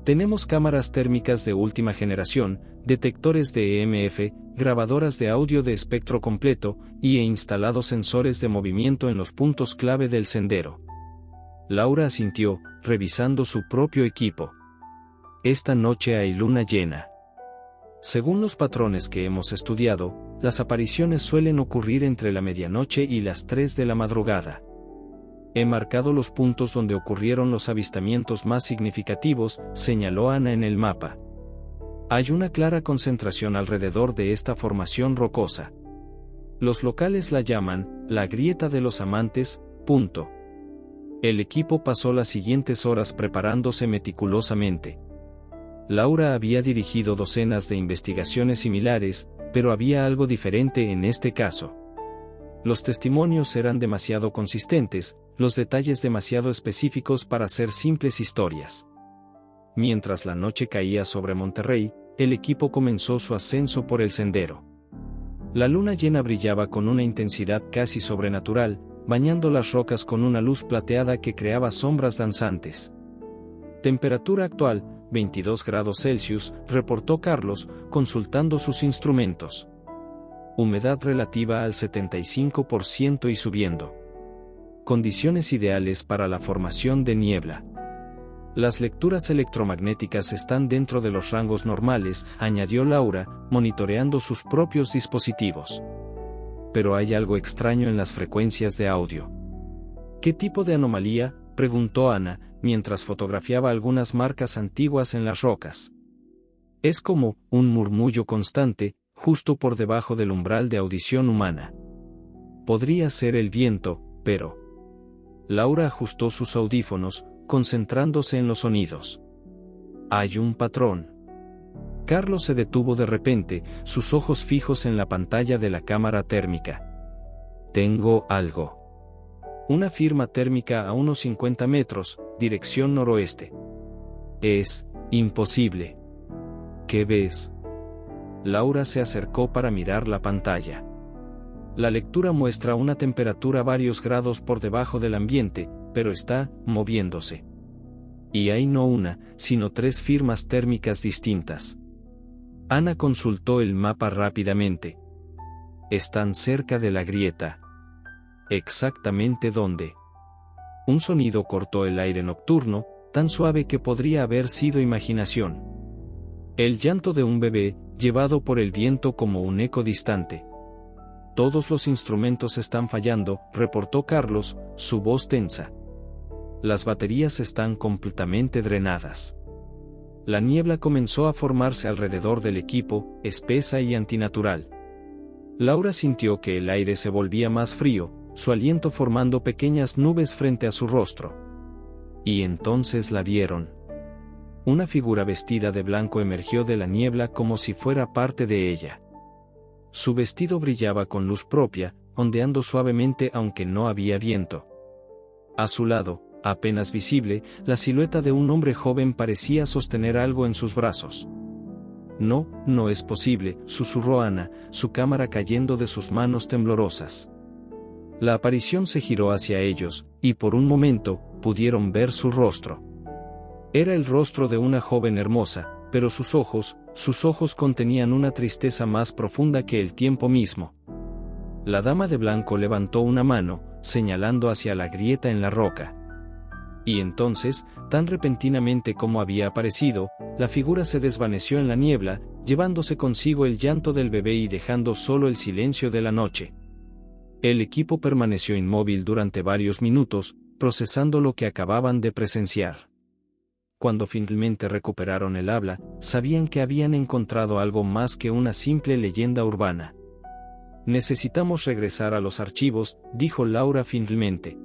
Tenemos cámaras térmicas de última generación, detectores de EMF, grabadoras de audio de espectro completo, e instalados sensores de movimiento en los puntos clave del sendero. Laura asintió, revisando su propio equipo. Esta noche hay luna llena. Según los patrones que hemos estudiado, las apariciones suelen ocurrir entre la medianoche y las 3 de la madrugada. He marcado los puntos donde ocurrieron los avistamientos más significativos, señaló Ana en el mapa. Hay una clara concentración alrededor de esta formación rocosa. Los locales la llaman la grieta de los amantes. El equipo pasó las siguientes horas preparándose meticulosamente. Laura había dirigido docenas de investigaciones similares, pero había algo diferente en este caso. Los testimonios eran demasiado consistentes, los detalles demasiado específicos para ser simples historias. Mientras la noche caía sobre Monterrey, el equipo comenzó su ascenso por el sendero. La luna llena brillaba con una intensidad casi sobrenatural, bañando las rocas con una luz plateada que creaba sombras danzantes. Temperatura actual, 22 grados Celsius, reportó Carlos, consultando sus instrumentos. Humedad relativa al 75% y subiendo. Condiciones ideales para la formación de niebla. Las lecturas electromagnéticas están dentro de los rangos normales, añadió Laura, monitoreando sus propios dispositivos. Pero hay algo extraño en las frecuencias de audio. ¿Qué tipo de anomalía?, preguntó Ana, mientras fotografiaba algunas marcas antiguas en las rocas. Es como un murmullo constante, justo por debajo del umbral de audición humana. Podría ser el viento, pero... Laura ajustó sus audífonos, concentrándose en los sonidos. Hay un patrón. Carlos se detuvo de repente, sus ojos fijos en la pantalla de la cámara térmica. Tengo algo. Una firma térmica a unos 50 metros, dirección noroeste. Es imposible. ¿Qué ves? Laura se acercó para mirar la pantalla. La lectura muestra una temperatura varios grados por debajo del ambiente, pero está moviéndose. Y hay no una, sino 3 firmas térmicas distintas. Ana consultó el mapa rápidamente. Están cerca de la grieta. ¿Exactamente dónde? Un sonido cortó el aire nocturno, tan suave que podría haber sido imaginación. El llanto de un bebé, llevado por el viento como un eco distante. Todos los instrumentos están fallando, reportó Carlos, su voz tensa. Las baterías están completamente drenadas. La niebla comenzó a formarse alrededor del equipo, espesa y antinatural. Laura sintió que el aire se volvía más frío, su aliento formando pequeñas nubes frente a su rostro. Y entonces la vieron. Una figura vestida de blanco emergió de la niebla como si fuera parte de ella. Su vestido brillaba con luz propia, ondeando suavemente aunque no había viento. A su lado, apenas visible, la silueta de un hombre joven parecía sostener algo en sus brazos. No, no es posible, susurró Ana, su cámara cayendo de sus manos temblorosas. La aparición se giró hacia ellos, y por un momento, pudieron ver su rostro. Era el rostro de una joven hermosa, pero sus ojos contenían una tristeza más profunda que el tiempo mismo. La dama de blanco levantó una mano, señalando hacia la grieta en la roca. Y entonces, tan repentinamente como había aparecido, la figura se desvaneció en la niebla, llevándose consigo el llanto del bebé y dejando solo el silencio de la noche. El equipo permaneció inmóvil durante varios minutos, procesando lo que acababan de presenciar. Cuando finalmente recuperaron el habla, sabían que habían encontrado algo más que una simple leyenda urbana. Necesitamos regresar a los archivos, dijo Laura finalmente.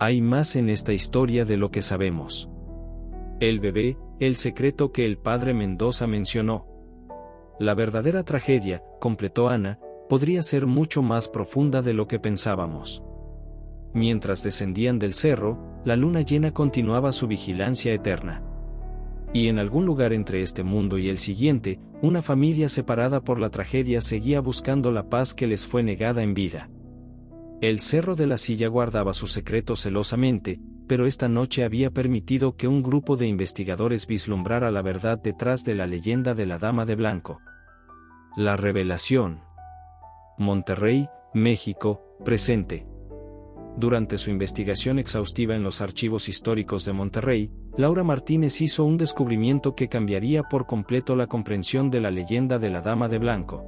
Hay más en esta historia de lo que sabemos. El bebé, el secreto que el padre Mendoza mencionó. La verdadera tragedia, completó Ana, podría ser mucho más profunda de lo que pensábamos. Mientras descendían del cerro, la luna llena continuaba su vigilancia eterna. Y en algún lugar entre este mundo y el siguiente, una familia separada por la tragedia seguía buscando la paz que les fue negada en vida. El Cerro de la Silla guardaba su secreto celosamente, pero esta noche había permitido que un grupo de investigadores vislumbrara la verdad detrás de la leyenda de la Dama de Blanco. La revelación. Monterrey, México, presente. Durante su investigación exhaustiva en los archivos históricos de Monterrey, Laura Martínez hizo un descubrimiento que cambiaría por completo la comprensión de la leyenda de la Dama de Blanco.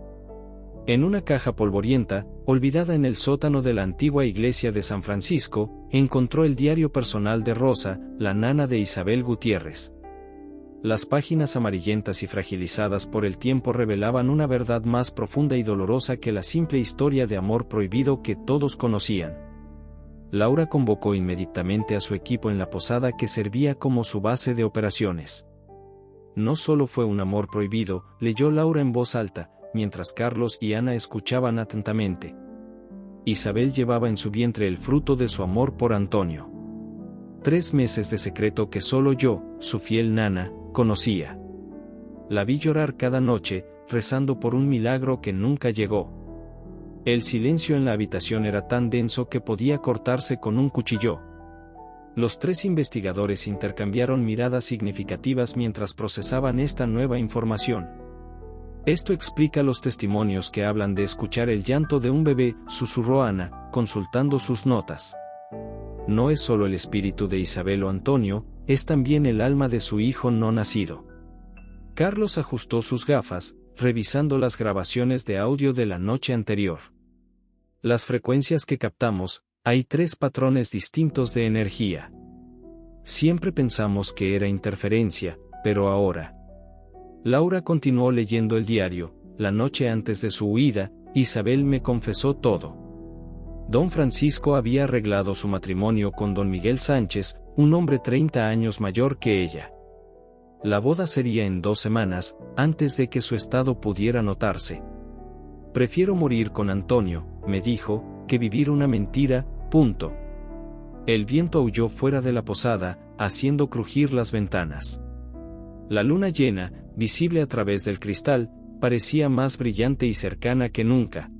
En una caja polvorienta, olvidada en el sótano de la antigua iglesia de San Francisco, encontró el diario personal de Rosa, la nana de Isabel Gutiérrez. Las páginas amarillentas y fragilizadas por el tiempo revelaban una verdad más profunda y dolorosa que la simple historia de amor prohibido que todos conocían. Laura convocó inmediatamente a su equipo en la posada que servía como su base de operaciones. No solo fue un amor prohibido, leyó Laura en voz alta, mientras Carlos y Ana escuchaban atentamente. Isabel llevaba en su vientre el fruto de su amor por Antonio. 3 meses de secreto que solo yo, su fiel nana, conocía. La vi llorar cada noche, rezando por un milagro que nunca llegó. El silencio en la habitación era tan denso que podía cortarse con un cuchillo. Los 3 investigadores intercambiaron miradas significativas mientras procesaban esta nueva información. Esto explica los testimonios que hablan de escuchar el llanto de un bebé, susurró Ana, consultando sus notas. No es solo el espíritu de Isabel o Antonio, es también el alma de su hijo no nacido. Carlos ajustó sus gafas, revisando las grabaciones de audio de la noche anterior. Las frecuencias que captamos, hay 3 patrones distintos de energía. Siempre pensamos que era interferencia, pero ahora. Laura continuó leyendo el diario. La noche antes de su huida, Isabel me confesó todo. Don Francisco había arreglado su matrimonio con don Miguel Sánchez, un hombre 30 años mayor que ella. La boda sería en 2 semanas, antes de que su estado pudiera notarse. Prefiero morir con Antonio, me dijo, que vivir una mentira, punto. El viento aulló fuera de la posada, haciendo crujir las ventanas. La luna llena, visible a través del cristal, parecía más brillante y cercana que nunca.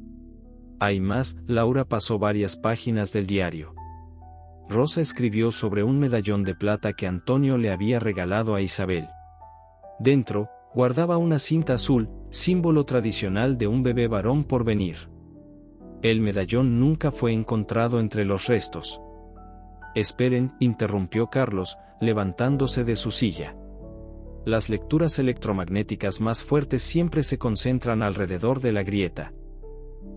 Hay más, Laura pasó varias páginas del diario. Rosa escribió sobre un medallón de plata que Antonio le había regalado a Isabel. Dentro, guardaba una cinta azul, símbolo tradicional de un bebé varón por venir. El medallón nunca fue encontrado entre los restos. Esperen, interrumpió Carlos, levantándose de su silla. Las lecturas electromagnéticas más fuertes siempre se concentran alrededor de la grieta.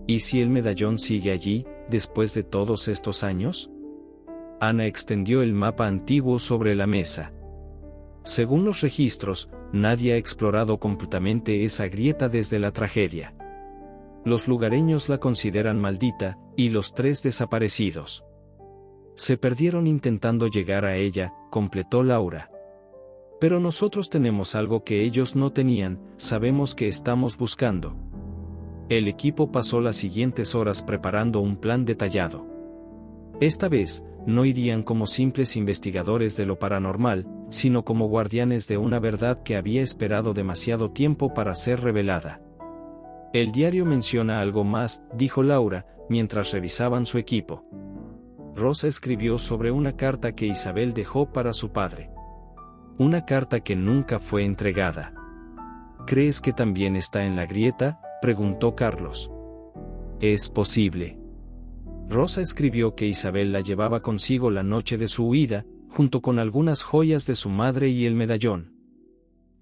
¿Y si el medallón sigue allí, después de todos estos años? Ana extendió el mapa antiguo sobre la mesa. Según los registros, nadie ha explorado completamente esa grieta desde la tragedia. Los lugareños la consideran maldita, y los 3 desaparecidos se perdieron intentando llegar a ella, completó Laura. Pero nosotros tenemos algo que ellos no tenían, sabemos que estamos buscando. El equipo pasó las siguientes horas preparando un plan detallado. Esta vez, no irían como simples investigadores de lo paranormal, sino como guardianes de una verdad que había esperado demasiado tiempo para ser revelada. El diario menciona algo más, dijo Laura, mientras revisaban su equipo. Rosa escribió sobre una carta que Isabel dejó para su padre. Una carta que nunca fue entregada. ¿Crees que también está en la grieta?, preguntó Carlos. Es posible. Rosa escribió que Isabel la llevaba consigo la noche de su huida, junto con algunas joyas de su madre y el medallón.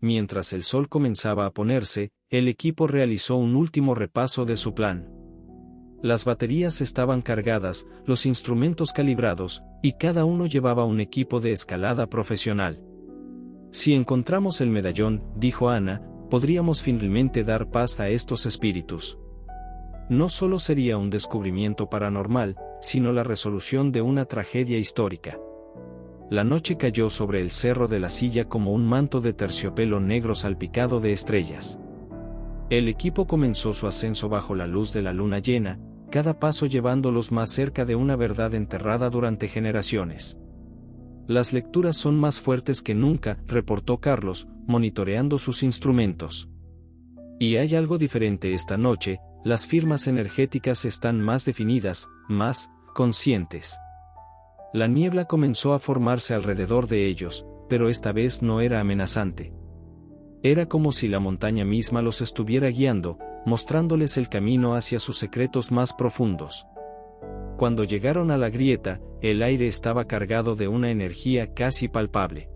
Mientras el sol comenzaba a ponerse, el equipo realizó un último repaso de su plan. Las baterías estaban cargadas, los instrumentos calibrados, y cada uno llevaba un equipo de escalada profesional. Si encontramos el medallón, dijo Ana, podríamos finalmente dar paz a estos espíritus. No solo sería un descubrimiento paranormal, sino la resolución de una tragedia histórica. La noche cayó sobre el cerro de la Silla como un manto de terciopelo negro salpicado de estrellas. El equipo comenzó su ascenso bajo la luz de la luna llena, cada paso llevándolos más cerca de una verdad enterrada durante generaciones. Las lecturas son más fuertes que nunca, reportó Carlos, monitoreando sus instrumentos. Y hay algo diferente esta noche, las firmas energéticas están más definidas, más conscientes. La niebla comenzó a formarse alrededor de ellos, pero esta vez no era amenazante. Era como si la montaña misma los estuviera guiando, mostrándoles el camino hacia sus secretos más profundos. Cuando llegaron a la grieta, el aire estaba cargado de una energía casi palpable.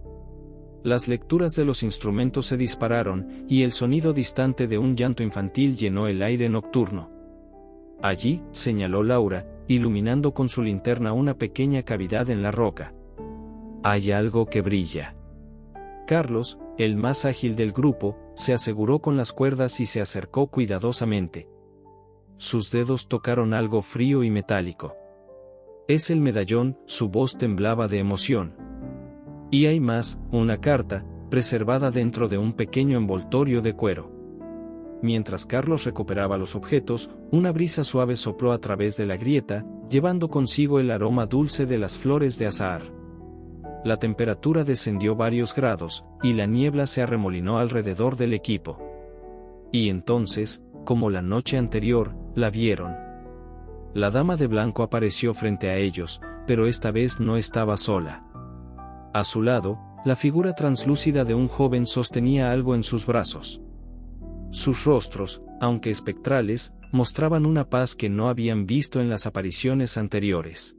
Las lecturas de los instrumentos se dispararon, y el sonido distante de un llanto infantil llenó el aire nocturno. Allí, señaló Laura, iluminando con su linterna una pequeña cavidad en la roca. Hay algo que brilla. Carlos, el más ágil del grupo, se aseguró con las cuerdas y se acercó cuidadosamente. Sus dedos tocaron algo frío y metálico. Es el medallón, su voz temblaba de emoción. Y hay más, una carta, preservada dentro de un pequeño envoltorio de cuero. Mientras Carlos recuperaba los objetos, una brisa suave sopló a través de la grieta, llevando consigo el aroma dulce de las flores de azahar. La temperatura descendió varios grados, y la niebla se arremolinó alrededor del equipo. Y entonces, como la noche anterior, la vieron. La dama de blanco apareció frente a ellos, pero esta vez no estaba sola. A su lado, la figura translúcida de un joven sostenía algo en sus brazos. Sus rostros, aunque espectrales, mostraban una paz que no habían visto en las apariciones anteriores.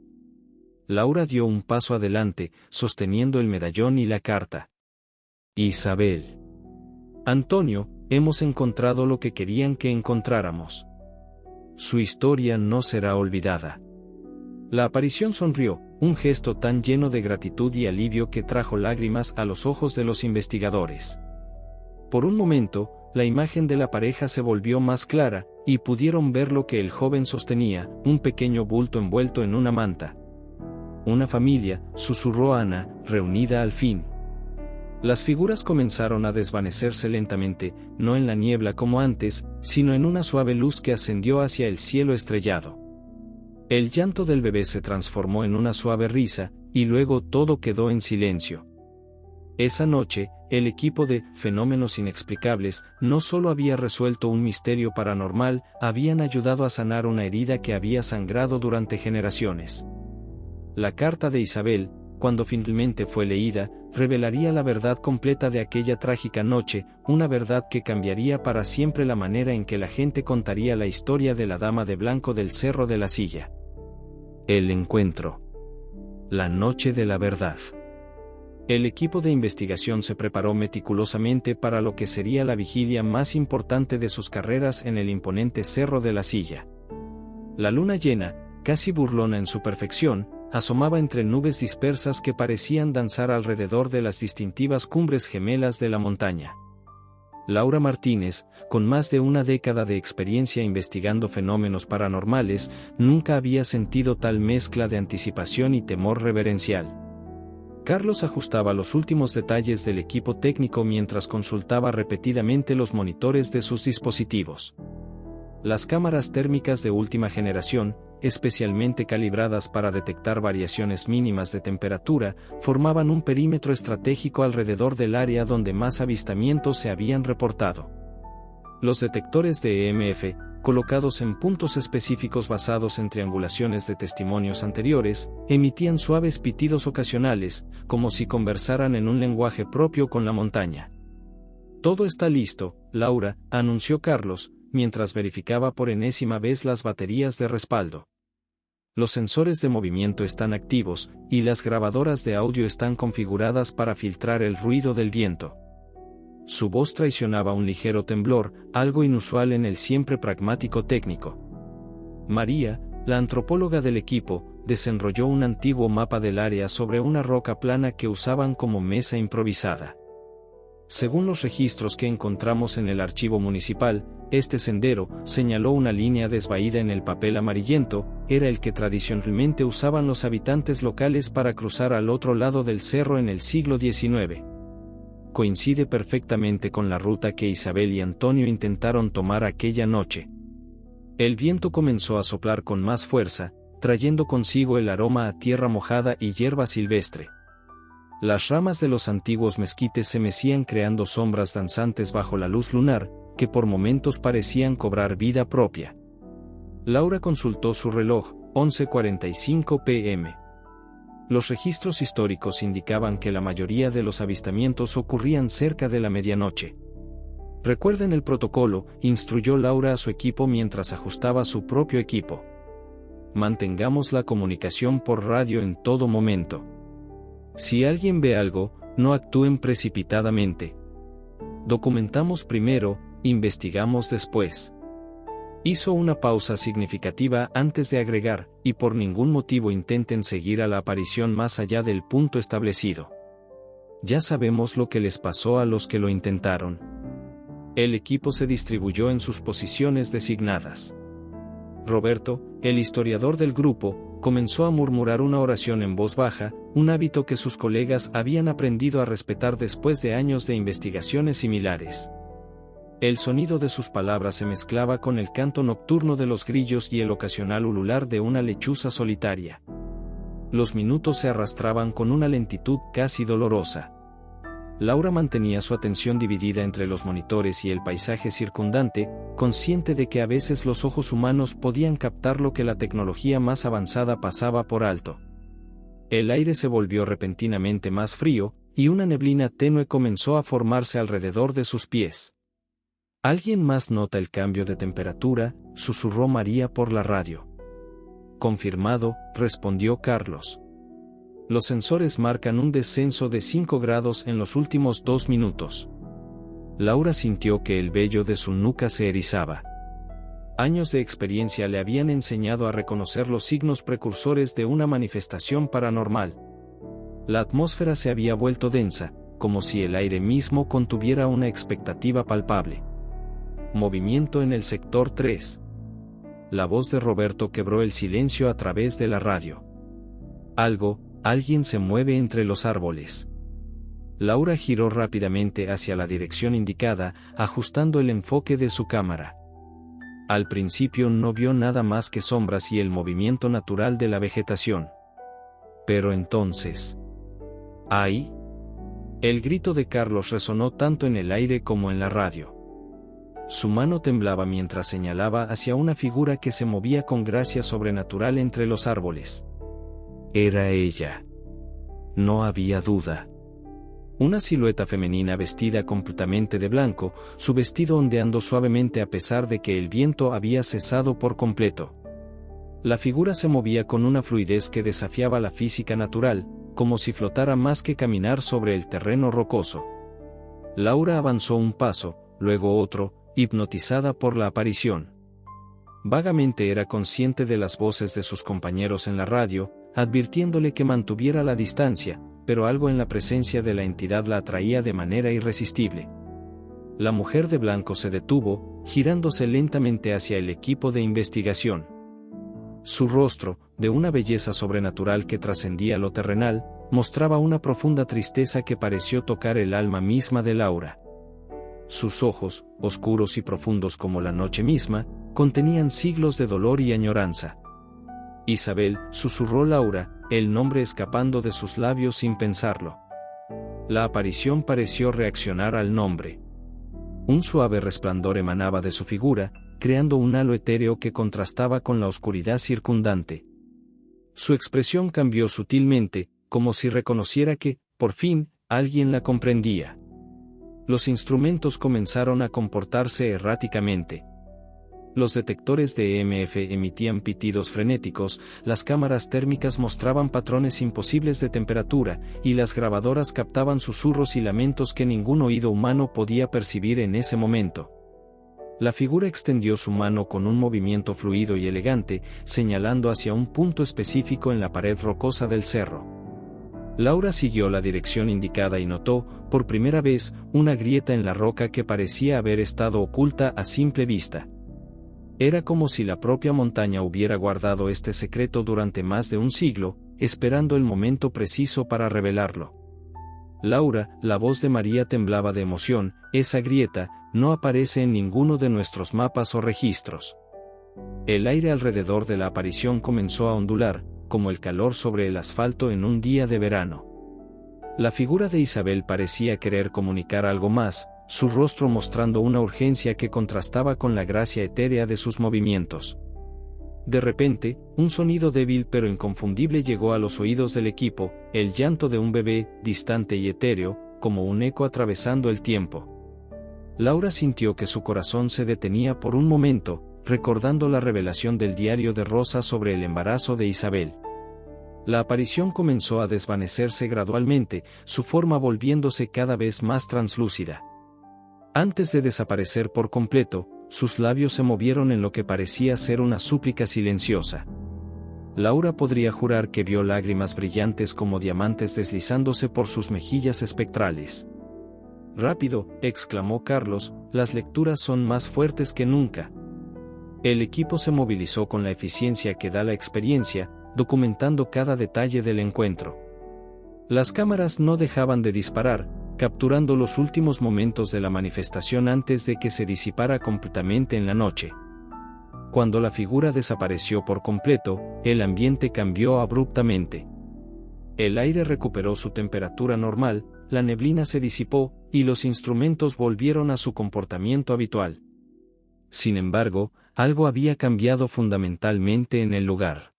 Laura dio un paso adelante, sosteniendo el medallón y la carta. Isabel. Antonio, hemos encontrado lo que querían que encontráramos. Su historia no será olvidada. La aparición sonrió, un gesto tan lleno de gratitud y alivio que trajo lágrimas a los ojos de los investigadores. Por un momento, la imagen de la pareja se volvió más clara, y pudieron ver lo que el joven sostenía, un pequeño bulto envuelto en una manta. Una familia, susurró Ana, reunida al fin. Las figuras comenzaron a desvanecerse lentamente, no en la niebla como antes, sino en una suave luz que ascendió hacia el cielo estrellado. El llanto del bebé se transformó en una suave risa, y luego todo quedó en silencio. Esa noche, el equipo de Fenómenos Inexplicables no solo había resuelto un misterio paranormal, habían ayudado a sanar una herida que había sangrado durante generaciones. La carta de Isabel, cuando finalmente fue leída, revelaría la verdad completa de aquella trágica noche, una verdad que cambiaría para siempre la manera en que la gente contaría la historia de la Dama de Blanco del Cerro de la Silla. El encuentro. La noche de la verdad. El equipo de investigación se preparó meticulosamente para lo que sería la vigilia más importante de sus carreras en el imponente Cerro de la Silla. La luna llena, casi burlona en su perfección, asomaba entre nubes dispersas que parecían danzar alrededor de las distintivas cumbres gemelas de la montaña. Laura Martínez, con más de una década de experiencia investigando fenómenos paranormales, nunca había sentido tal mezcla de anticipación y temor reverencial. Carlos ajustaba los últimos detalles del equipo técnico mientras consultaba repetidamente los monitores de sus dispositivos. Las cámaras térmicas de última generación, especialmente calibradas para detectar variaciones mínimas de temperatura, formaban un perímetro estratégico alrededor del área donde más avistamientos se habían reportado. Los detectores de EMF, colocados en puntos específicos basados en triangulaciones de testimonios anteriores, emitían suaves pitidos ocasionales, como si conversaran en un lenguaje propio con la montaña. Todo está listo, Laura, anunció Carlos, mientras verificaba por enésima vez las baterías de respaldo. Los sensores de movimiento están activos, y las grabadoras de audio están configuradas para filtrar el ruido del viento. Su voz traicionaba un ligero temblor, algo inusual en el siempre pragmático técnico. María, la antropóloga del equipo, desenrolló un antiguo mapa del área sobre una roca plana que usaban como mesa improvisada. Según los registros que encontramos en el archivo municipal, este sendero, señaló una línea desvaída en el papel amarillento, era el que tradicionalmente usaban los habitantes locales para cruzar al otro lado del cerro en el siglo XIX. Coincide perfectamente con la ruta que Isabel y Antonio intentaron tomar aquella noche. El viento comenzó a soplar con más fuerza, trayendo consigo el aroma a tierra mojada y hierba silvestre. Las ramas de los antiguos mezquites se mecían creando sombras danzantes bajo la luz lunar, que por momentos parecían cobrar vida propia. Laura consultó su reloj, 11:45 p.m. Los registros históricos indicaban que la mayoría de los avistamientos ocurrían cerca de la medianoche. Recuerden el protocolo, instruyó Laura a su equipo mientras ajustaba su propio equipo. Mantengamos la comunicación por radio en todo momento. Si alguien ve algo, no actúen precipitadamente. Documentamos primero, investigamos después. Hizo una pausa significativa antes de agregar, y por ningún motivo intenten seguir a la aparición más allá del punto establecido. Ya sabemos lo que les pasó a los que lo intentaron. El equipo se distribuyó en sus posiciones designadas. Roberto, el historiador del grupo, comenzó a murmurar una oración en voz baja, un hábito que sus colegas habían aprendido a respetar después de años de investigaciones similares. El sonido de sus palabras se mezclaba con el canto nocturno de los grillos y el ocasional ulular de una lechuza solitaria. Los minutos se arrastraban con una lentitud casi dolorosa. Laura mantenía su atención dividida entre los monitores y el paisaje circundante, consciente de que a veces los ojos humanos podían captar lo que la tecnología más avanzada pasaba por alto. El aire se volvió repentinamente más frío, y una neblina tenue comenzó a formarse alrededor de sus pies. ¿Alguien más nota el cambio de temperatura?, susurró María por la radio. Confirmado, respondió Carlos. Los sensores marcan un descenso de 5 grados en los últimos 2 minutos. Laura sintió que el vello de su nuca se erizaba. Años de experiencia le habían enseñado a reconocer los signos precursores de una manifestación paranormal. La atmósfera se había vuelto densa, como si el aire mismo contuviera una expectativa palpable. Movimiento en el sector 3. La voz de Roberto quebró el silencio a través de la radio. Alguien se mueve entre los árboles. Laura giró rápidamente hacia la dirección indicada, ajustando el enfoque de su cámara. Al principio no vio nada más que sombras y el movimiento natural de la vegetación. Pero entonces... ¡ay! El grito de Carlos resonó tanto en el aire como en la radio. Su mano temblaba mientras señalaba hacia una figura que se movía con gracia sobrenatural entre los árboles. Era ella. No había duda. Una silueta femenina vestida completamente de blanco, su vestido ondeando suavemente a pesar de que el viento había cesado por completo. La figura se movía con una fluidez que desafiaba la física natural, como si flotara más que caminar sobre el terreno rocoso. Laura avanzó un paso, luego otro, hipnotizada por la aparición. Vagamente era consciente de las voces de sus compañeros en la radio, advirtiéndole que mantuviera la distancia, pero algo en la presencia de la entidad la atraía de manera irresistible. La mujer de blanco se detuvo, girándose lentamente hacia el equipo de investigación. Su rostro, de una belleza sobrenatural que trascendía lo terrenal, mostraba una profunda tristeza que pareció tocar el alma misma de Laura. Sus ojos, oscuros y profundos como la noche misma, contenían siglos de dolor y añoranza. Isabel, susurró Laura, el nombre escapando de sus labios sin pensarlo. La aparición pareció reaccionar al nombre. Un suave resplandor emanaba de su figura, creando un halo etéreo que contrastaba con la oscuridad circundante. Su expresión cambió sutilmente, como si reconociera que, por fin, alguien la comprendía. Los instrumentos comenzaron a comportarse erráticamente. Los detectores de EMF emitían pitidos frenéticos, las cámaras térmicas mostraban patrones imposibles de temperatura, y las grabadoras captaban susurros y lamentos que ningún oído humano podía percibir en ese momento. La figura extendió su mano con un movimiento fluido y elegante, señalando hacia un punto específico en la pared rocosa del cerro. Laura siguió la dirección indicada y notó, por primera vez, una grieta en la roca que parecía haber estado oculta a simple vista. Era como si la propia montaña hubiera guardado este secreto durante más de un siglo, esperando el momento preciso para revelarlo. Laura, la voz de María temblaba de emoción, esa grieta no aparece en ninguno de nuestros mapas o registros. El aire alrededor de la aparición comenzó a ondular, como el calor sobre el asfalto en un día de verano. La figura de Isabel parecía querer comunicar algo más, su rostro mostrando una urgencia que contrastaba con la gracia etérea de sus movimientos. De repente, un sonido débil pero inconfundible llegó a los oídos del equipo, el llanto de un bebé, distante y etéreo, como un eco atravesando el tiempo. Laura sintió que su corazón se detenía por un momento, recordando la revelación del diario de Rosa sobre el embarazo de Isabel. La aparición comenzó a desvanecerse gradualmente, su forma volviéndose cada vez más translúcida. Antes de desaparecer por completo, sus labios se movieron en lo que parecía ser una súplica silenciosa. Laura podría jurar que vio lágrimas brillantes como diamantes deslizándose por sus mejillas espectrales. «Rápido», exclamó Carlos, «las lecturas son más fuertes que nunca». El equipo se movilizó con la eficiencia que da la experiencia, documentando cada detalle del encuentro. Las cámaras no dejaban de disparar, capturando los últimos momentos de la manifestación antes de que se disipara completamente en la noche. Cuando la figura desapareció por completo, el ambiente cambió abruptamente. El aire recuperó su temperatura normal, la neblina se disipó, y los instrumentos volvieron a su comportamiento habitual. Sin embargo, algo había cambiado fundamentalmente en el lugar.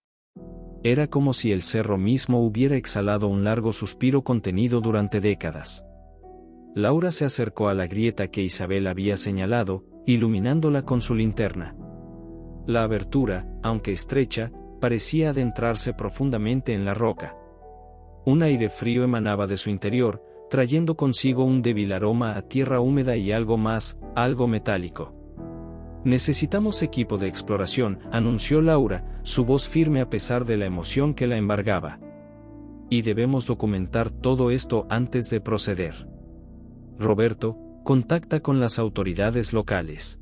Era como si el cerro mismo hubiera exhalado un largo suspiro contenido durante décadas. Laura se acercó a la grieta que Isabel había señalado, iluminándola con su linterna. La abertura, aunque estrecha, parecía adentrarse profundamente en la roca. Un aire frío emanaba de su interior, trayendo consigo un débil aroma a tierra húmeda y algo más, algo metálico. «Necesitamos equipo de exploración», anunció Laura, su voz firme a pesar de la emoción que la embargaba. «Y debemos documentar todo esto antes de proceder. Roberto, contacta con las autoridades locales.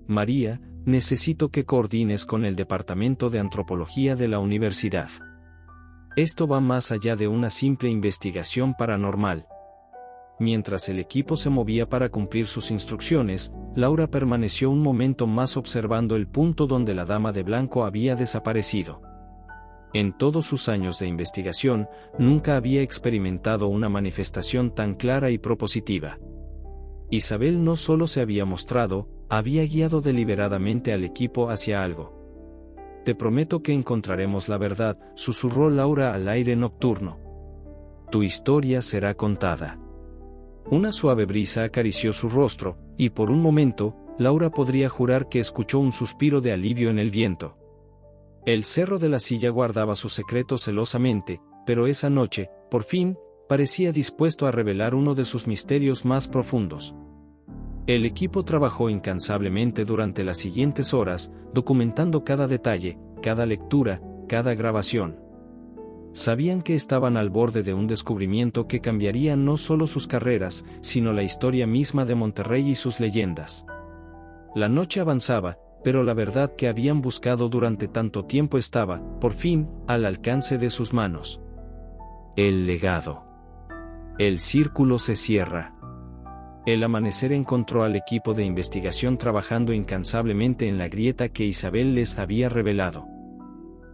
María, necesito que coordines con el Departamento de Antropología de la universidad. Esto va más allá de una simple investigación paranormal». Mientras el equipo se movía para cumplir sus instrucciones, Laura permaneció un momento más observando el punto donde la dama de blanco había desaparecido. En todos sus años de investigación, nunca había experimentado una manifestación tan clara y propositiva. Isabel no solo se había mostrado, había guiado deliberadamente al equipo hacia algo. «Te prometo que encontraremos la verdad», susurró Laura al aire nocturno. «Tu historia será contada». Una suave brisa acarició su rostro, y por un momento, Laura podría jurar que escuchó un suspiro de alivio en el viento. El cerro de la silla guardaba su secreto celosamente, pero esa noche, por fin, parecía dispuesto a revelar uno de sus misterios más profundos. El equipo trabajó incansablemente durante las siguientes horas, documentando cada detalle, cada lectura, cada grabación. Sabían que estaban al borde de un descubrimiento que cambiaría no solo sus carreras, sino la historia misma de Monterrey y sus leyendas. La noche avanzaba, pero la verdad que habían buscado durante tanto tiempo estaba, por fin, al alcance de sus manos. El legado. El círculo se cierra. El amanecer encontró al equipo de investigación trabajando incansablemente en la grieta que Isabel les había revelado.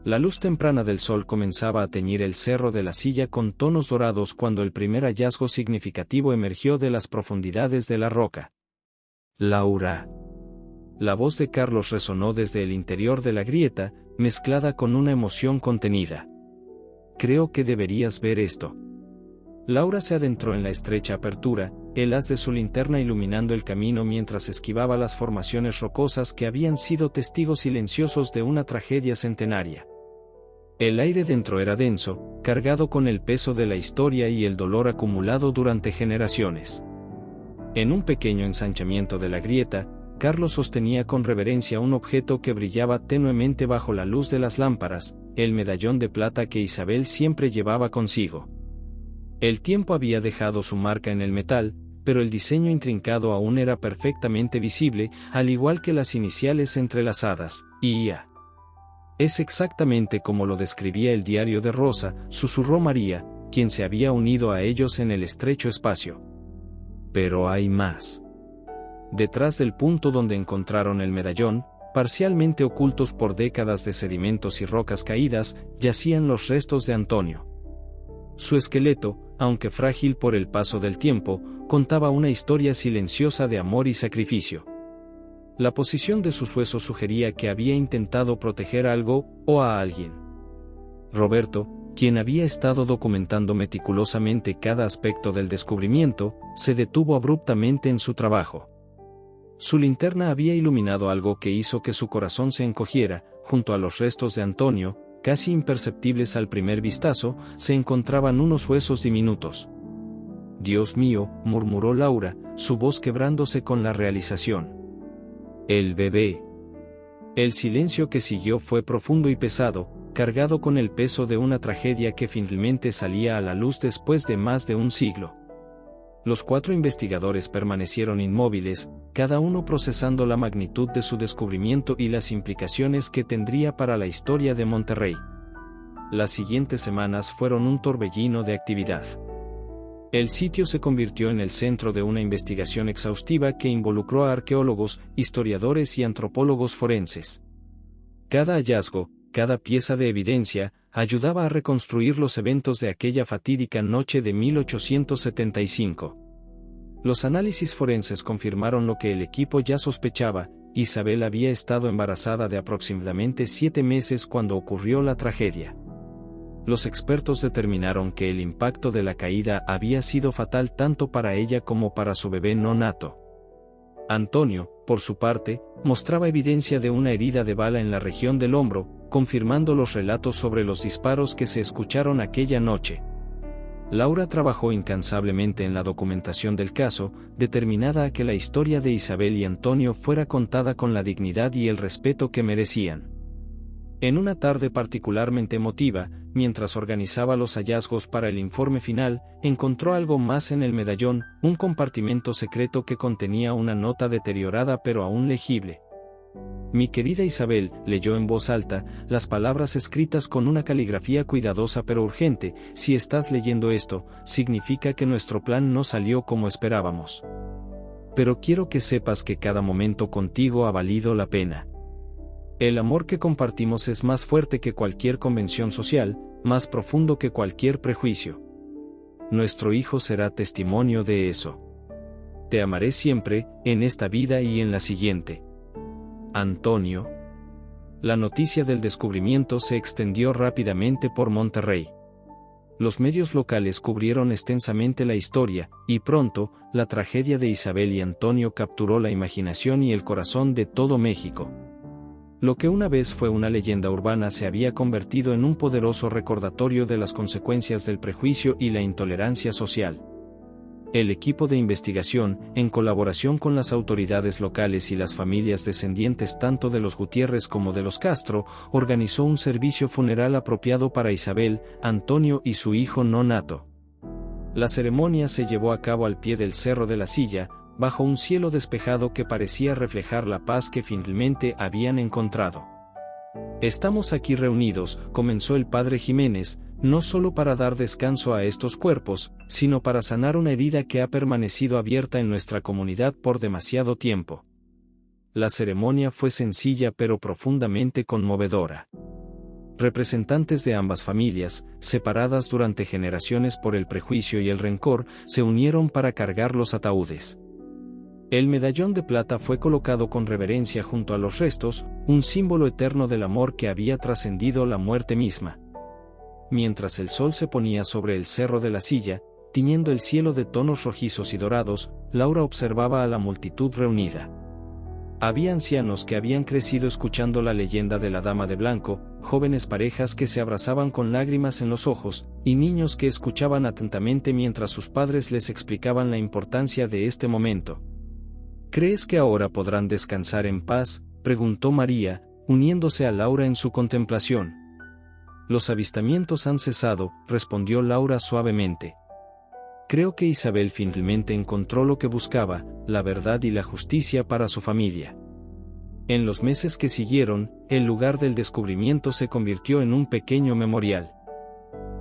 La luz temprana del sol comenzaba a teñir el cerro de la silla con tonos dorados cuando el primer hallazgo significativo emergió de las profundidades de la roca. «Laura». La voz de Carlos resonó desde el interior de la grieta, mezclada con una emoción contenida. «Creo que deberías ver esto». Laura se adentró en la estrecha apertura, el haz de su linterna iluminando el camino mientras esquivaba las formaciones rocosas que habían sido testigos silenciosos de una tragedia centenaria. El aire dentro era denso, cargado con el peso de la historia y el dolor acumulado durante generaciones. En un pequeño ensanchamiento de la grieta, Carlos sostenía con reverencia un objeto que brillaba tenuemente bajo la luz de las lámparas, el medallón de plata que Isabel siempre llevaba consigo. El tiempo había dejado su marca en el metal, pero el diseño intrincado aún era perfectamente visible, al igual que las iniciales entrelazadas, IA. «Es exactamente como lo describía el diario de Rosa», susurró María, quien se había unido a ellos en el estrecho espacio. «Pero hay más». Detrás del punto donde encontraron el medallón, parcialmente ocultos por décadas de sedimentos y rocas caídas, yacían los restos de Antonio. Su esqueleto, aunque frágil por el paso del tiempo, contaba una historia silenciosa de amor y sacrificio. La posición de sus huesos sugería que había intentado proteger algo, o a alguien. Roberto, quien había estado documentando meticulosamente cada aspecto del descubrimiento, se detuvo abruptamente en su trabajo. Su linterna había iluminado algo que hizo que su corazón se encogiera. Junto a los restos de Antonio, casi imperceptibles al primer vistazo, se encontraban unos huesos diminutos. «Dios mío», murmuró Laura, su voz quebrándose con la realización. El bebé. El silencio que siguió fue profundo y pesado, cargado con el peso de una tragedia que finalmente salía a la luz después de más de un siglo. Los 4 investigadores permanecieron inmóviles, cada uno procesando la magnitud de su descubrimiento y las implicaciones que tendría para la historia de Monterrey. Las siguientes semanas fueron un torbellino de actividad. El sitio se convirtió en el centro de una investigación exhaustiva que involucró a arqueólogos, historiadores y antropólogos forenses. Cada hallazgo, cada pieza de evidencia, ayudaba a reconstruir los eventos de aquella fatídica noche de 1875. Los análisis forenses confirmaron lo que el equipo ya sospechaba: Isabel había estado embarazada de aproximadamente 7 meses cuando ocurrió la tragedia. Los expertos determinaron que el impacto de la caída había sido fatal tanto para ella como para su bebé no nato. Antonio, por su parte, mostraba evidencia de una herida de bala en la región del hombro, confirmando los relatos sobre los disparos que se escucharon aquella noche. Laura trabajó incansablemente en la documentación del caso, determinada a que la historia de Isabel y Antonio fuera contada con la dignidad y el respeto que merecían. En una tarde particularmente emotiva, mientras organizaba los hallazgos para el informe final, encontró algo más en el medallón, un compartimento secreto que contenía una nota deteriorada pero aún legible. Mi querida Isabel, leyó en voz alta, las palabras escritas con una caligrafía cuidadosa pero urgente: si estás leyendo esto, significa que nuestro plan no salió como esperábamos. Pero quiero que sepas que cada momento contigo ha valido la pena. El amor que compartimos es más fuerte que cualquier convención social, más profundo que cualquier prejuicio. Nuestro hijo será testimonio de eso. Te amaré siempre, en esta vida y en la siguiente. Antonio. La noticia del descubrimiento se extendió rápidamente por Monterrey. Los medios locales cubrieron extensamente la historia, y pronto, la tragedia de Isabel y Antonio capturó la imaginación y el corazón de todo México. Lo que una vez fue una leyenda urbana se había convertido en un poderoso recordatorio de las consecuencias del prejuicio y la intolerancia social. El equipo de investigación, en colaboración con las autoridades locales y las familias descendientes tanto de los Gutiérrez como de los Castro, organizó un servicio funeral apropiado para Isabel, Antonio y su hijo no nato. La ceremonia se llevó a cabo al pie del Cerro de la Silla, bajo un cielo despejado que parecía reflejar la paz que finalmente habían encontrado. Estamos aquí reunidos, comenzó el padre Jiménez, no solo para dar descanso a estos cuerpos, sino para sanar una herida que ha permanecido abierta en nuestra comunidad por demasiado tiempo. La ceremonia fue sencilla pero profundamente conmovedora. Representantes de ambas familias, separadas durante generaciones por el prejuicio y el rencor, se unieron para cargar los ataúdes. El medallón de plata fue colocado con reverencia junto a los restos, un símbolo eterno del amor que había trascendido la muerte misma. Mientras el sol se ponía sobre el Cerro de la Silla, tiñendo el cielo de tonos rojizos y dorados, Laura observaba a la multitud reunida. Había ancianos que habían crecido escuchando la leyenda de la Dama de Blanco, jóvenes parejas que se abrazaban con lágrimas en los ojos, y niños que escuchaban atentamente mientras sus padres les explicaban la importancia de este momento. ¿Crees que ahora podrán descansar en paz?, preguntó María, uniéndose a Laura en su contemplación. Los avistamientos han cesado, respondió Laura suavemente. Creo que Isabel finalmente encontró lo que buscaba, la verdad y la justicia para su familia. En los meses que siguieron, el lugar del descubrimiento se convirtió en un pequeño memorial.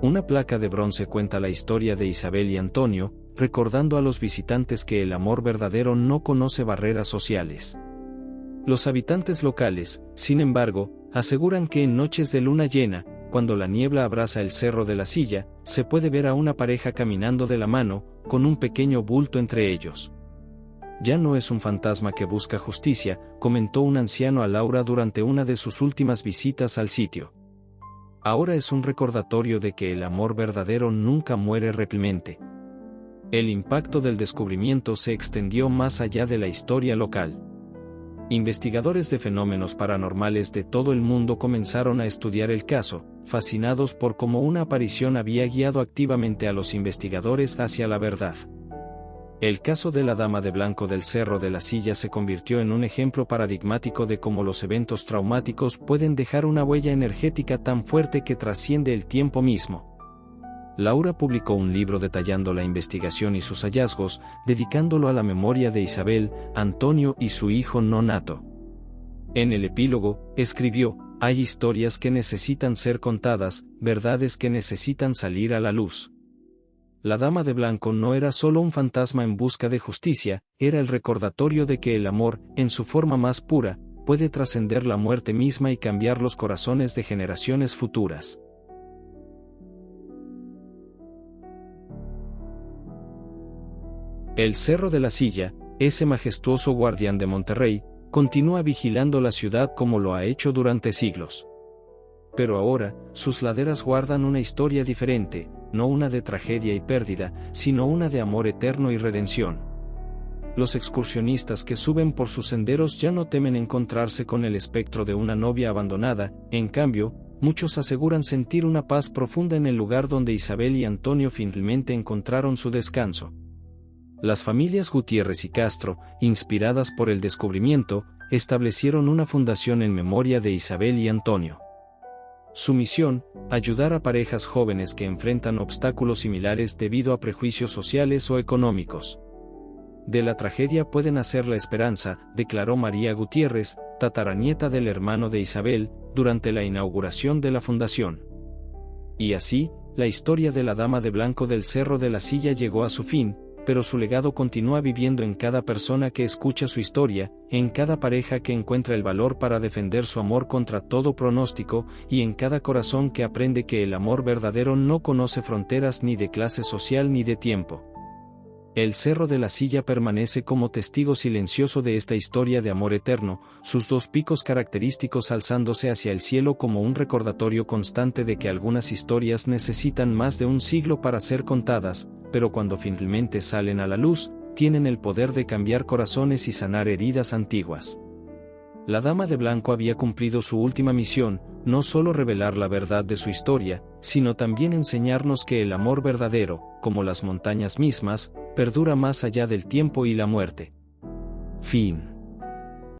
Una placa de bronce cuenta la historia de Isabel y Antonio, recordando a los visitantes que el amor verdadero no conoce barreras sociales. Los habitantes locales, sin embargo, aseguran que en noches de luna llena, cuando la niebla abraza el Cerro de la Silla, se puede ver a una pareja caminando de la mano, con un pequeño bulto entre ellos. Ya no es un fantasma que busca justicia, comentó un anciano a Laura durante una de sus últimas visitas al sitio. Ahora es un recordatorio de que el amor verdadero nunca muere replemente. El impacto del descubrimiento se extendió más allá de la historia local. Investigadores de fenómenos paranormales de todo el mundo comenzaron a estudiar el caso, fascinados por cómo una aparición había guiado activamente a los investigadores hacia la verdad. El caso de la Dama de Blanco del Cerro de la Silla se convirtió en un ejemplo paradigmático de cómo los eventos traumáticos pueden dejar una huella energética tan fuerte que trasciende el tiempo mismo. Laura publicó un libro detallando la investigación y sus hallazgos, dedicándolo a la memoria de Isabel, Antonio y su hijo no nato. En el epílogo, escribió: hay historias que necesitan ser contadas, verdades que necesitan salir a la luz. La Dama de Blanco no era solo un fantasma en busca de justicia, era el recordatorio de que el amor, en su forma más pura, puede trascender la muerte misma y cambiar los corazones de generaciones futuras. El Cerro de la Silla, ese majestuoso guardián de Monterrey, continúa vigilando la ciudad como lo ha hecho durante siglos. Pero ahora, sus laderas guardan una historia diferente, no una de tragedia y pérdida, sino una de amor eterno y redención. Los excursionistas que suben por sus senderos ya no temen encontrarse con el espectro de una novia abandonada, en cambio, muchos aseguran sentir una paz profunda en el lugar donde Isabel y Antonio finalmente encontraron su descanso. Las familias Gutiérrez y Castro, inspiradas por el descubrimiento, establecieron una fundación en memoria de Isabel y Antonio. Su misión, ayudar a parejas jóvenes que enfrentan obstáculos similares debido a prejuicios sociales o económicos. De la tragedia puede nacer la esperanza, declaró María Gutiérrez, tataranieta del hermano de Isabel, durante la inauguración de la fundación. Y así, la historia de la Dama de Blanco del Cerro de la Silla llegó a su fin, pero su legado continúa viviendo en cada persona que escucha su historia, en cada pareja que encuentra el valor para defender su amor contra todo pronóstico, y en cada corazón que aprende que el amor verdadero no conoce fronteras ni de clase social ni de tiempo. El Cerro de la Silla permanece como testigo silencioso de esta historia de amor eterno, sus dos picos característicos alzándose hacia el cielo como un recordatorio constante de que algunas historias necesitan más de un siglo para ser contadas, pero cuando finalmente salen a la luz, tienen el poder de cambiar corazones y sanar heridas antiguas. La Dama de Blanco había cumplido su última misión, no solo revelar la verdad de su historia, sino también enseñarnos que el amor verdadero, como las montañas mismas, perdura más allá del tiempo y la muerte. Fin.